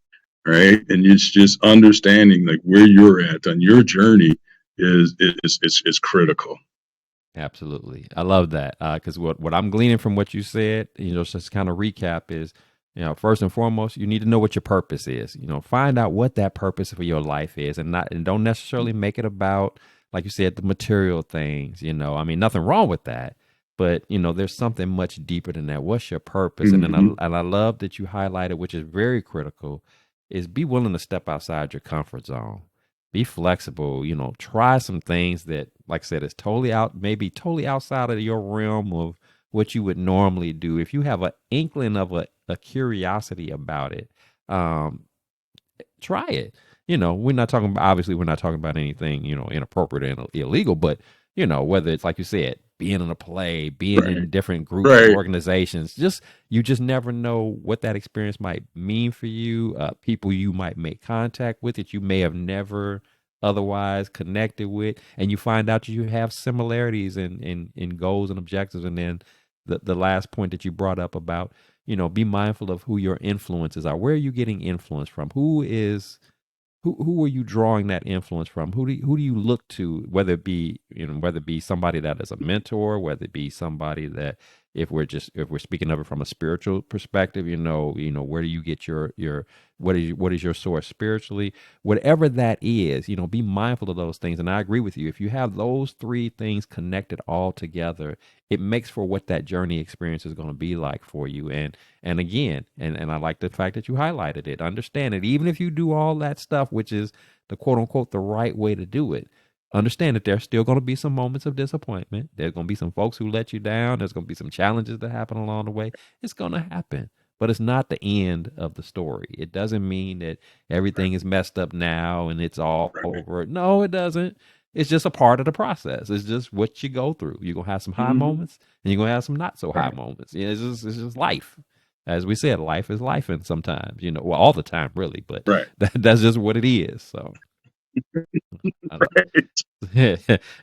right? And it's just understanding like where you're at on your journey is critical. Absolutely. I love that. Because what I'm gleaning from what you said, just kind of recap is, first and foremost, you need to know what your purpose is. Find out what that purpose for your life is, and don't necessarily make it about, like you said, the material things. I mean, nothing wrong with that, but there's something much deeper than that. What's your purpose? And then Hmm. I love that you highlighted, which is very critical, is be willing to step outside your comfort zone. Be flexible, try some things that, like I said, is totally out, maybe totally outside of your realm of what you would normally do. If you have an inkling of a curiosity about it, um, try it. We're not talking about, obviously, we're not talking about anything, inappropriate and illegal, but, whether it's like you said, being in a play, being Right. in different groups and Right. organizations, you just never know what that experience might mean for you, people you might make contact with that you may have never otherwise connected with. And you find out you have similarities in goals and objectives. And then the last point that you brought up about, be mindful of who your influences are. Where are you getting influence from? Who are you drawing that influence from? Who do you look to? Whether it be whether it be somebody that is a mentor, whether it be somebody that, if we're speaking of it from a spiritual perspective, where do you get your what is your source spiritually? Whatever that is, be mindful of those things. And I agree with you. If you have those three things connected all together, it makes for what that journey experience is going to be like for you. And again, and I like the fact that you highlighted it. Understand it, even if you do all that stuff, which is the quote unquote the right way to do it. Understand that there's still going to be some moments of disappointment. There's going to be some folks who let you down. There's going to be some challenges that happen along the way. It's going to happen, but it's not the end of the story. It doesn't mean that everything is messed up now and it's all Right. over. No, it doesn't. It's just a part of the process. It's just what you go through. You're going to have some high Hmm. moments and you're going to have some not so high Right. moments. It's just life. As we said, life is life, and sometimes, well, all the time, really, but Right. that's just what it is. So I don't, Right.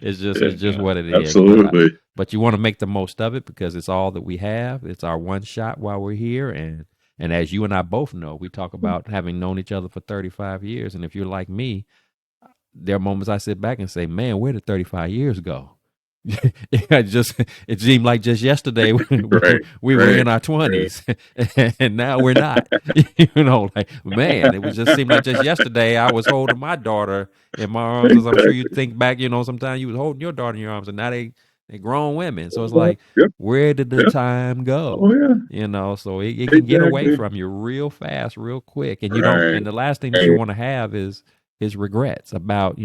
it's just Yeah. what it is. Absolutely. But you want to make the most of it because it's all that we have. It's our one shot while we're here, and as you and I both know, we talk about having known each other for 35 years. And if you're like me, there are moments I sit back and say, "Man, where did 35 years go?" It seemed like just yesterday Right. we were Right. in our 20s, and now we're not. Like, man, it was just seemed like just yesterday I was holding my daughter in my arms, as I'm sure you Exactly. think back, sometimes you was holding your daughter in your arms, and now they grown women. So it's like, Yep. where did the Yep. time go? Oh yeah. So it can get away Exactly. from you real fast, real quick, and you don't. Right. And the last thing that you Right. want to have is regrets about,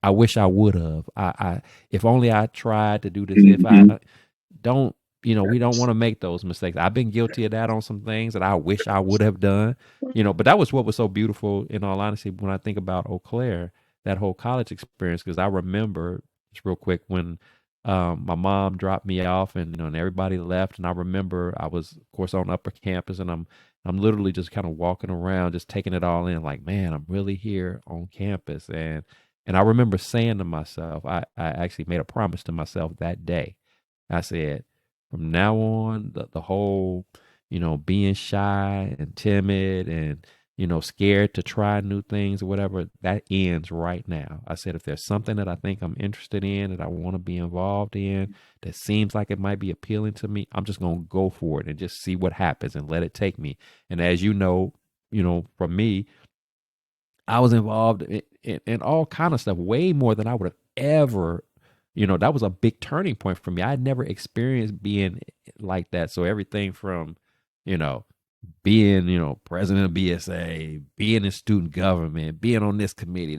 I wish I would have. If only I tried to do this. If I Mhm. don't, we don't want to make those mistakes. I've been guilty of that on some things that I wish I would have done. But that was what was so beautiful, in all honesty, when I think about Eau Claire, that whole college experience, because I remember, just real quick, when my mom dropped me off, and everybody left, and I remember I was, of course, on upper campus, and I'm literally just kind of walking around, just taking it all in, like, man, I'm really here on campus. And I remember saying to myself, I actually made a promise to myself that day. I said, from now on, the whole, being shy and timid and, scared to try new things or whatever, that ends right now. I said, if there's something that I think I'm interested in, that I want to be involved in, that seems like it might be appealing to me, I'm just going to go for it and just see what happens and let it take me. And as from me, I was involved in all kind of stuff, way more than I would have ever. That was a big turning point for me. I had never experienced being like that. So everything from, you know, being, president of BSA, being in student government, being on this committee,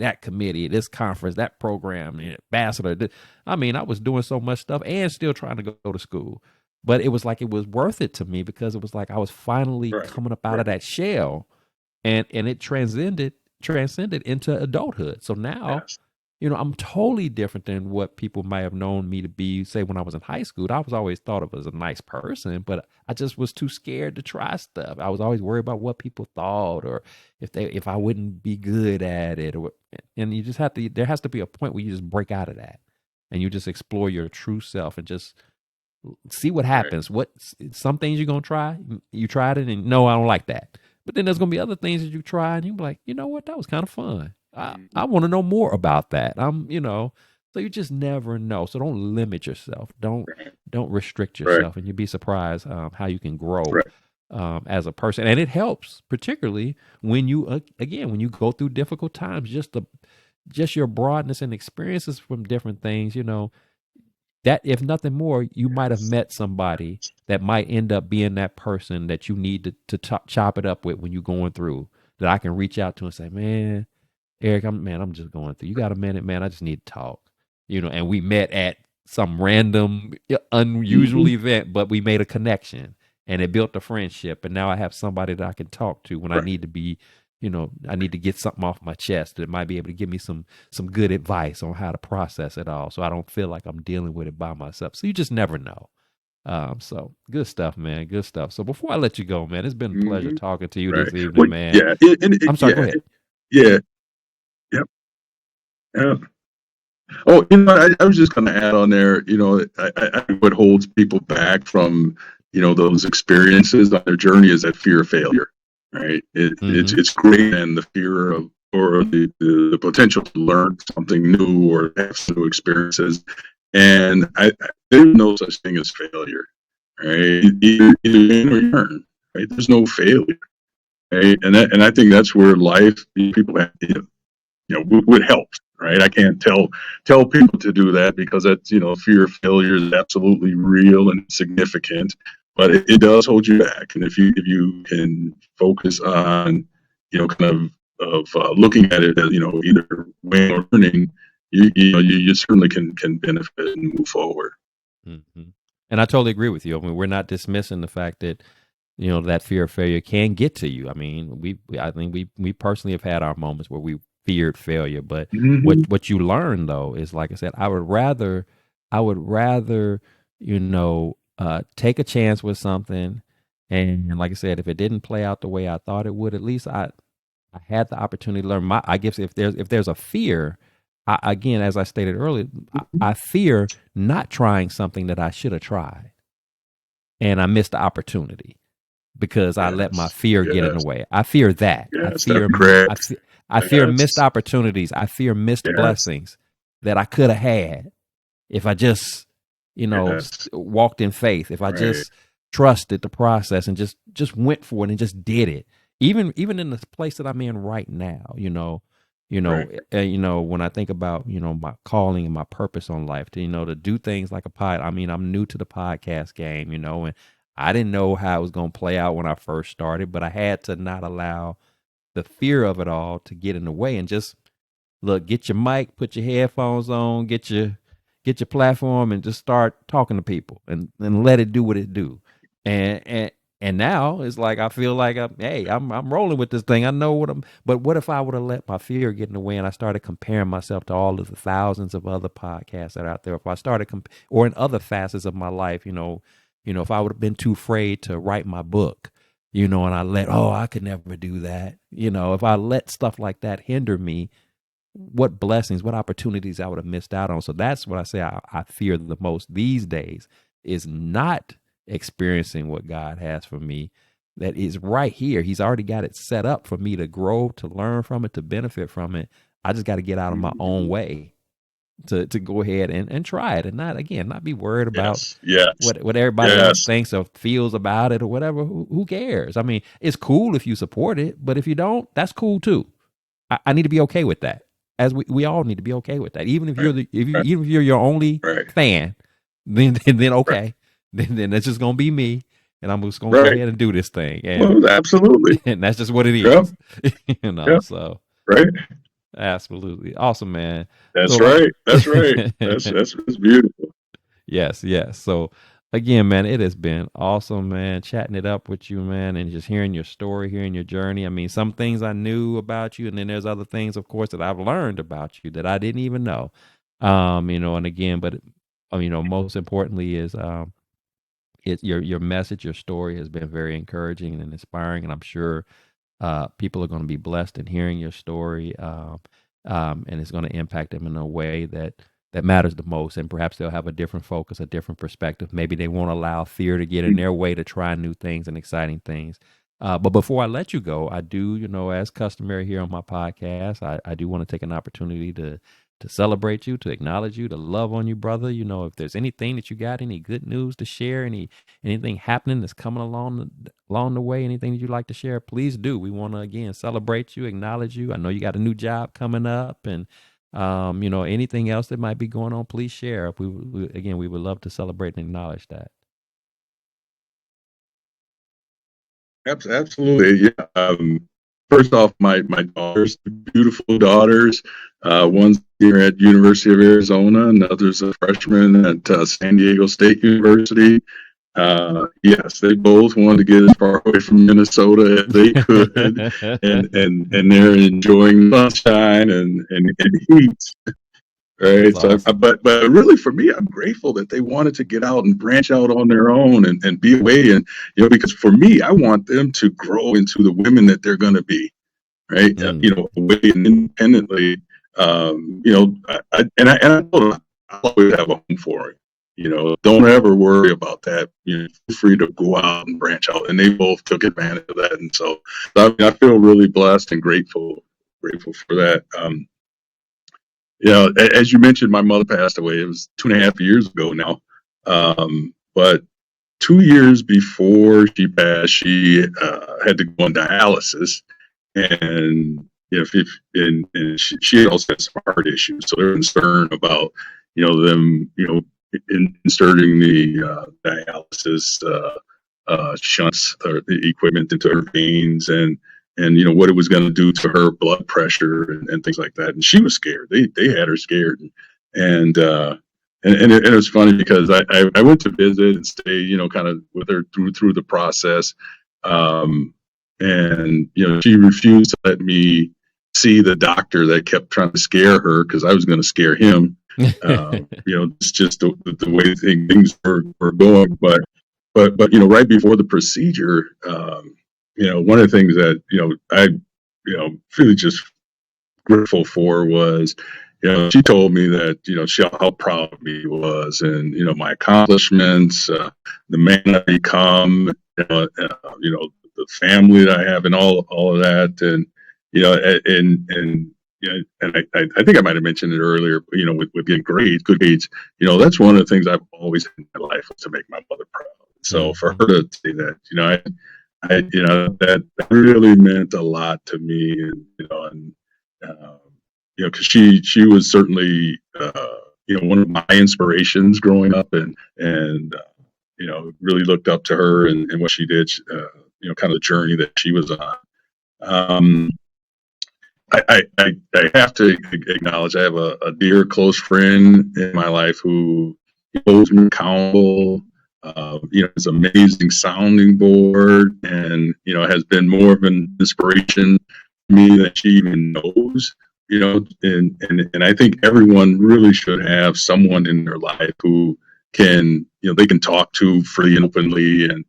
this conference, that program, ambassador. I mean, I was doing so much stuff and still trying to go to school. But it was like it was worth it to me, because it was like I was finally Right. coming up out of Right. that shell, and it transcended into adulthood. So now, Yes. I'm totally different than what people might have known me to be, say, when I was in high school. I was always thought of as a nice person, but I just was too scared to try stuff. I was always worried about what people thought, or if I wouldn't be good at it, and you just there has to be a point where you just break out of that and you just explore your true self and just see what Right. happens. Some things you're gonna try, you tried it and no, I don't like that. But then there's gonna be other things that you try and you be like, you know what, that was kind of fun. I Mhm. want to know more about that. So you just never know. So don't limit yourself. Right. Don't restrict Right. yourself, and you'd be surprised how you can grow Right. as a person. And it helps, particularly when you again when you go through difficult times. Just your broadness and experiences from different things. That if nothing more, you might have Yes. met somebody that might end up being that person that you need to chop it up with when you're going through, that I can reach out to and say, man, Eric, I'm just going through. You got a minute, man? I just need to talk. And we met at some random, unusual Mhm. event, but we made a connection and it built a friendship. And now I have somebody that I can talk to when I Right. need to be, I need to get something off my chest that might be able to give me some good advice on how to process it all, so I don't feel like I'm dealing with it by myself. So you just never know. So good stuff, man. Good stuff. So before I let you go, man, it's been a pleasure Mhm. talking to you Right. this evening, Well, man. yeah. I'm sorry. Go Yeah. ahead. Yeah. Yep. Yep. Oh, I was just going to add on there. I think what holds people back from those experiences on their journey is that fear of failure, right? Mm-hmm. It's great, and the fear of or the potential to learn something new or have some new experiences. And there's no such thing as failure, right? Either win or you learn, right? There's no failure, right? And I think that's where life people have, would help, right? I can't tell people to do that, because that's fear of failure is absolutely real and significant, but it does hold you back. And if you can focus on kind of looking at it as either winning or learning, you certainly can benefit and move forward. Mm-hmm. And I totally agree with you. I mean, we're not dismissing the fact that that fear of failure can get to you. I mean, I think we personally have had our moments where we feared failure, but Mm-hmm. what you learn though is, like I said, I would rather take a chance with something, and like I said, if it didn't play out the way I thought it would, at least I had the opportunity to learn. I guess if there's a fear, again, as I stated earlier, I fear not trying something that I should have tried, and I missed the opportunity because I let my Yes. fear get in the Yes. way. I fear that. Yes. That's correct. I fear missed Yes. opportunities. I fear missed Yes. blessings that I could have had. if I just, Yes. walked in faith, if I Right. just trusted the process and just went for it and just did it, even in the place that I'm in right now, Right. when I think about, my calling and my purpose on life to, to do things like a pod. I mean, I'm new to the podcast game, and I didn't know how it was going to play out when I first started, but I had to not allow the fear of it all to get in the way and just look, get your mic, put your headphones on, get your platform and just start talking to people and let it do what it do. And now it's like I feel like I'm rolling with this thing. I know what I'm, but what if I would have let my fear get in the way and I started comparing myself to all of the thousands of other podcasts that are out there? If I started or in other facets of my life, if I would have been too afraid to write my book, and I could never do that. If I let stuff like that hinder me, what blessings, what opportunities I would have missed out on. So that's what I say I fear the most these days is not experiencing what God has for me. That is right here. He's already got it set up for me to grow, to learn from it, to benefit from it. I just got to get out of my own Mhm. way to go ahead and try it and not be worried about Yes. Yes. what everybody else Yes. thinks or feels about it or whatever. Who cares? I mean, it's cool if you support it, but if you don't, that's cool too. I need to be okay with that. As we all need to be okay with that. Even if Right. you're Right. even if you're your only Right. fan, then Right. okay. Then that's just gonna be me. And I'm just gonna go Right. ahead and do this thing. And Well, absolutely. and that's just what it Yep. is. Yep. So Right. absolutely. Awesome, man. That's So like right. That's right. That's beautiful. yes, yes. So again, man, it has been awesome, man, chatting it up with you, man, and just hearing your story, hearing your journey. I mean, some things I knew about you, and then there's other things, of course, that I've learned about you that I didn't even know. And again, but most importantly is your message, your story has been very encouraging and inspiring, and I'm sure people are going to be blessed in hearing your story, and it's going to impact them in a way that matters the most. And perhaps they'll have a different focus, a different perspective. Maybe they won't allow fear to get in their way to try new things and exciting things. But before I let you go, I do, as customary here on my podcast, I do want to take an opportunity to celebrate you, to acknowledge you, to love on you, brother. If there's anything that you got, any good news to share, anything happening that's coming along the way, anything that you'd like to share, please do. We want to again celebrate you, acknowledge you. I know you got a new job coming up, and anything else that might be going on, please share. We would love to celebrate and acknowledge that. Absolutely. Yeah. First off, my daughters, beautiful daughters. One's here at University of Arizona, and other's a freshman at San Diego State University. Yes, they both wanted to get as far away from Minnesota as they could, and they're enjoying sunshine and heat. That's Right. So, awesome. but really for me, I'm grateful that they wanted to get out and branch out on their own and be away. And, because for me, I want them to grow into the women that they're going to be. Right. Mm. Away and independently. And I told them I'll always have a home for them. Don't ever worry about that. Feel free to go out and branch out. And they both took advantage of that. And so I feel really blessed and grateful for that. As you mentioned, my mother passed away. It was 2.5 years ago now. But 2 years before she passed, she had to go on dialysis, and she also had some heart issues. So they're concerned about them inserting the dialysis shunts or the equipment into her veins, and what it was going to do to her blood pressure and things like that. And she was scared. They had her scared, and it was funny because I went to visit and stay kind of with her through the process, and she refused to let me see the doctor that kept trying to scare her because I was going to scare him. It's just the way things were going, but right before the procedure, one of the things that I really just grateful for was she told me that how proud of me was, and my accomplishments, the man I become, the family that I have, and all of that, and and yeah, and I think I might have mentioned it earlier, with getting grades, good grades, that's one of the things I've always had in my life was to make my mother proud. So for Mm-hmm. her to say that, that really meant a lot to me, um, because she was certainly, one of my inspirations growing up, and really looked up to her and what she did, kind of the journey that she was on. Um, I have to acknowledge I have a dear close friend in my life who holds me accountable. Is an amazing sounding board, and has been more of an inspiration to me than she even knows. And I think everyone really should have someone in their life who can they can talk to freely and openly, and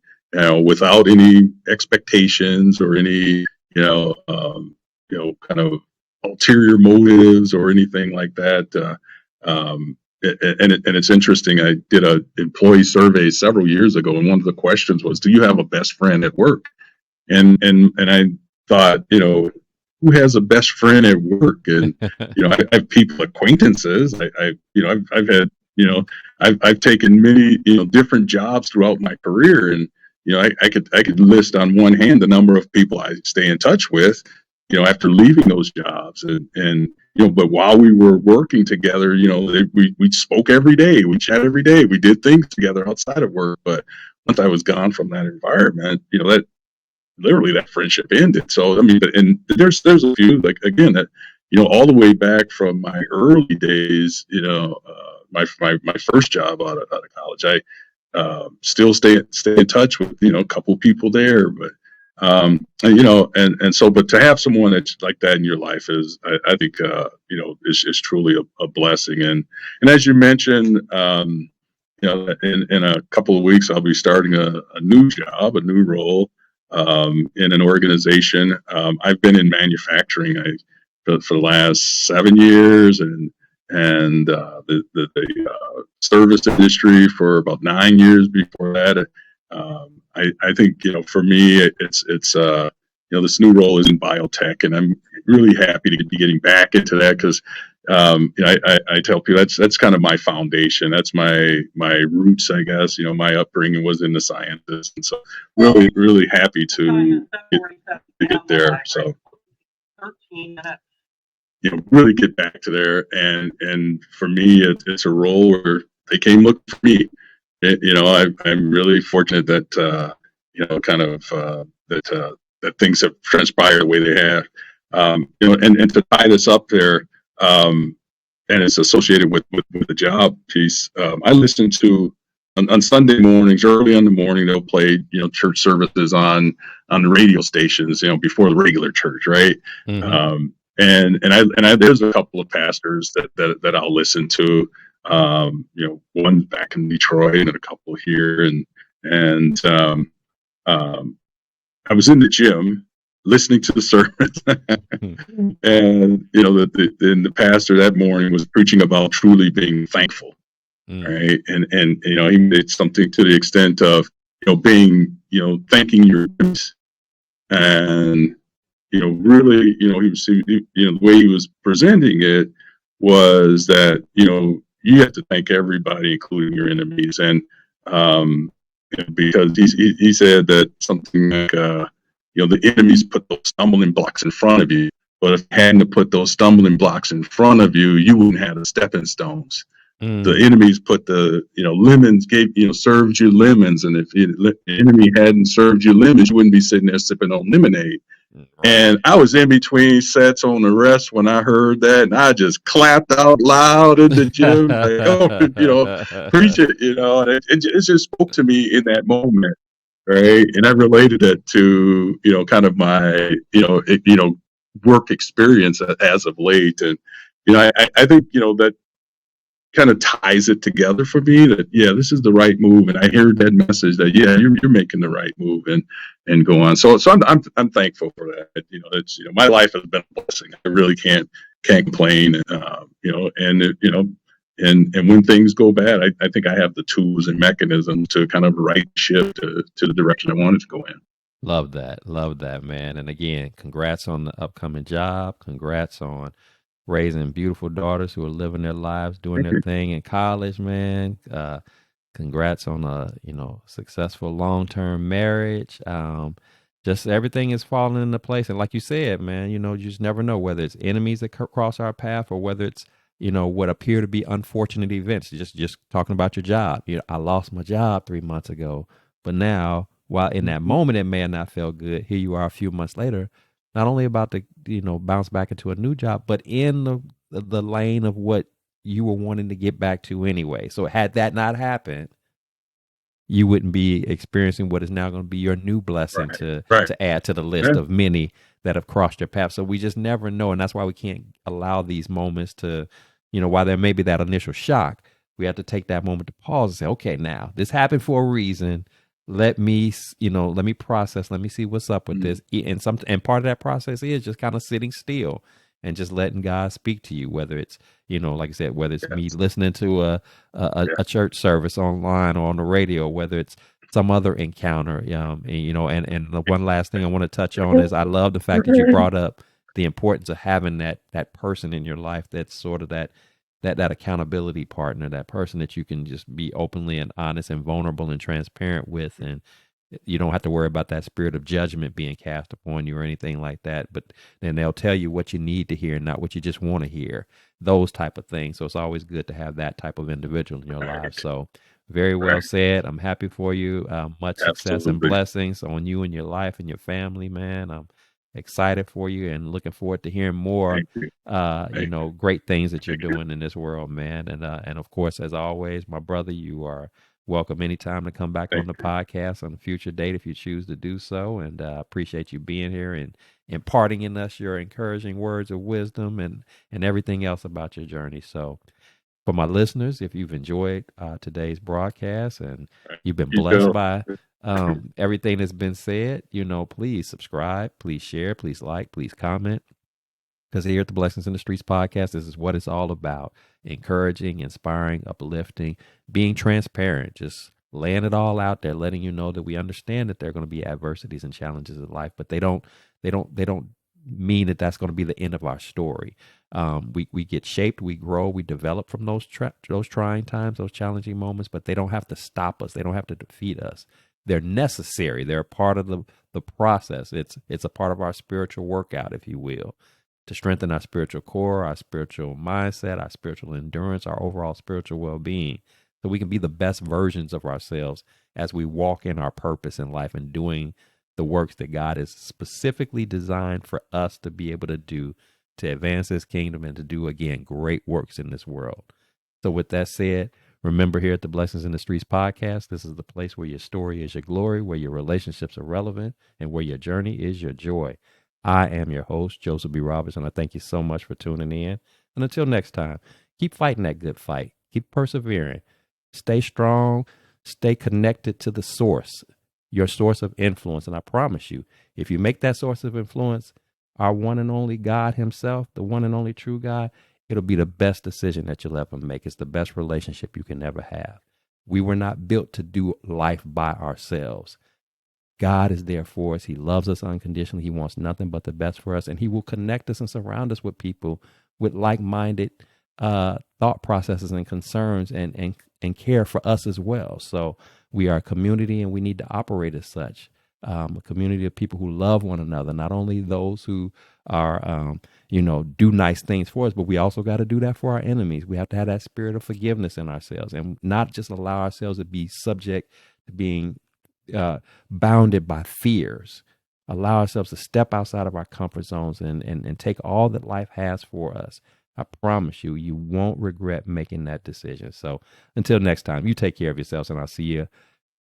without any expectations or any kind of ulterior motives or anything like that. And it's interesting. I did a employee survey several years ago, and one of the questions was, "Do you have a best friend at work?" And I thought, who has a best friend at work? And I have people acquaintances. I've had I've taken many different jobs throughout my career, and I could list on one hand the number of people I stay in touch with, after leaving those jobs, and but while we were working together, we spoke every day, we chat every day, we did things together outside of work. But once I was gone from that environment, that literally that friendship ended. So I mean, and there's a few, like, again, that all the way back from my early days, my first job out of college, I still stay in touch with a couple of people there. But and so, but to have someone that's like that in your life is, I think, is truly a blessing. And as you mentioned, in a couple of weeks I'll be starting a new job, a new role, in an organization. I've been in manufacturing for the last 7 years, and the service industry for about 9 years before that. I think for me it's this new role is in biotech, and I'm really happy to be getting back into that because I tell people that's kind of my foundation. That's my roots, I guess. My upbringing was in the sciences, and so really happy to get there. So really get back to there, and for me, it's a role where they came looking for me. I'm really fortunate that kind of that things have transpired the way they have. And to tie this up there, and it's associated with the job piece. I listen to on Sunday mornings, early in the morning, they'll play church services on the radio stations, before the regular church, right? Mm-hmm. And there's a couple of pastors that I'll listen to. One back in Detroit and a couple here, and I was in the gym listening to the sermons, and the pastor that morning was preaching about truly being thankful, right? And he made something to the extent of being thanking your parents, and really he was the way he was presenting it was that you have to thank everybody, including your enemies, and because he said that something like the enemies put those stumbling blocks in front of you, but if you hadn't put those stumbling blocks in front of you, you wouldn't have the stepping stones. The enemies put the lemons, served you lemons, and if the enemy hadn't served you lemons, you wouldn't be sitting there sipping on lemonade. Right. And I was in between sets on the rest when I heard that, and I just clapped out loud in the gym, like, preach it, and it just spoke to me in that moment, right? And I related it to kind of my work experience as of late, and I think that kind of ties it together for me that this is the right move, and I hear that message that you're making the right move, and go on. So I'm thankful for that. It's my life has been a blessing. I really can't complain. And when things go bad, I think I have the tools and mechanisms to kind of right shift to the direction I wanted to go in. Love that, man. And again, congrats on the upcoming job. Congrats on raising beautiful daughters who are living their lives, doing their thing in college, man. Congrats on a, successful long-term marriage. Just everything is falling into place. And like you said, man, you just never know whether it's enemies that cross our path or whether it's, what appear to be unfortunate events. Just talking about your job. I lost my job 3 months ago, but now, while in that moment it may have not felt good, here you are a few months later, not only about to, bounce back into a new job, but in the lane of what you were wanting to get back to anyway. So had that not happened, you wouldn't be experiencing what is now going to be your new blessing Right. to Right. to add to the list Yeah. of many that have crossed your path. So we just never know, and that's why we can't allow these moments to, while there may be that initial shock, we have to take that moment to pause and say, okay, now this happened for a reason. Let me, let me process. Let me see what's up with this. And part of that process is just kind of sitting still and just letting God speak to you. Whether it's, like I said, whether it's me Yes. listening to a church service online or on the radio, whether it's some other encounter, and the one last thing I want to touch on is I love the fact that you brought up the importance of having that person in your life that's sort of that accountability partner, that person that you can just be openly and honest and vulnerable and transparent with, and you don't have to worry about that spirit of judgment being cast upon you or anything like that. But then they'll tell you what you need to hear, not what you just want to hear. Those type of things. So it's always good to have that type of individual in your life. Right. So very well Right. said. I'm happy for you. Much success and Absolutely. blessings on you and your life and your family, man. I'm excited for you and looking forward to hearing more Thank you. Thank you. great things that you're doing in this world, man. And of course, as always, my brother, you are welcome anytime to come back on Thank the you. podcast on a future date if you choose to do so. And appreciate you being here and imparting in us your encouraging words of wisdom and everything else about your journey. So for my listeners, if you've enjoyed today's broadcast and you've been You blessed too. by everything that's been said, please subscribe, please share, please like, please comment. Because here at the Blessings in the Streets podcast, this is what it's all about: encouraging, inspiring, uplifting, being transparent, just laying it all out there, letting you know that we understand that there are going to be adversities and challenges in life, but they don't mean that that's going to be the end of our story. We get shaped, we grow, we develop from those trying times, those challenging moments, but they don't have to stop us. They don't have to defeat us. They're necessary. They're a part of the process. It's a part of our spiritual workout, if you will, to strengthen our spiritual core, our spiritual mindset, our spiritual endurance, our overall spiritual well-being, so we can be the best versions of ourselves as we walk in our purpose in life and doing the works that God has specifically designed for us to be able to do to advance his kingdom and to do, again, great works in this world. So with that said, remember, here at the Blessings in the Streets podcast, this is the place where your story is your glory, where your relationships are relevant, and where your journey is your joy. I am your host, Joseph B. Robertson. I thank you so much for tuning in. And until next time, keep fighting that good fight. Keep persevering. Stay strong. Stay connected to the source, your source of influence. And I promise you, if you make that source of influence our one and only God himself, the one and only true God, it'll be the best decision that you'll ever make. It's the best relationship you can ever have. We were not built to do life by ourselves. God is there for us. He loves us unconditionally. He wants nothing but the best for us. And he will connect us and surround us with people with like-minded thought processes and concerns and care for us as well. So we are a community and we need to operate as such. A community of people who love one another, not only those who are, do nice things for us, but we also got to do that for our enemies. We have to have that spirit of forgiveness in ourselves and not just allow ourselves to be subject to being bounded by fears. Allow ourselves to step outside of our comfort zones and take all that life has for us. I promise you, you won't regret making that decision. So until next time, you take care of yourselves, and I'll see you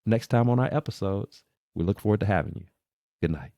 next time on our episodes. We look forward to having you. Good night.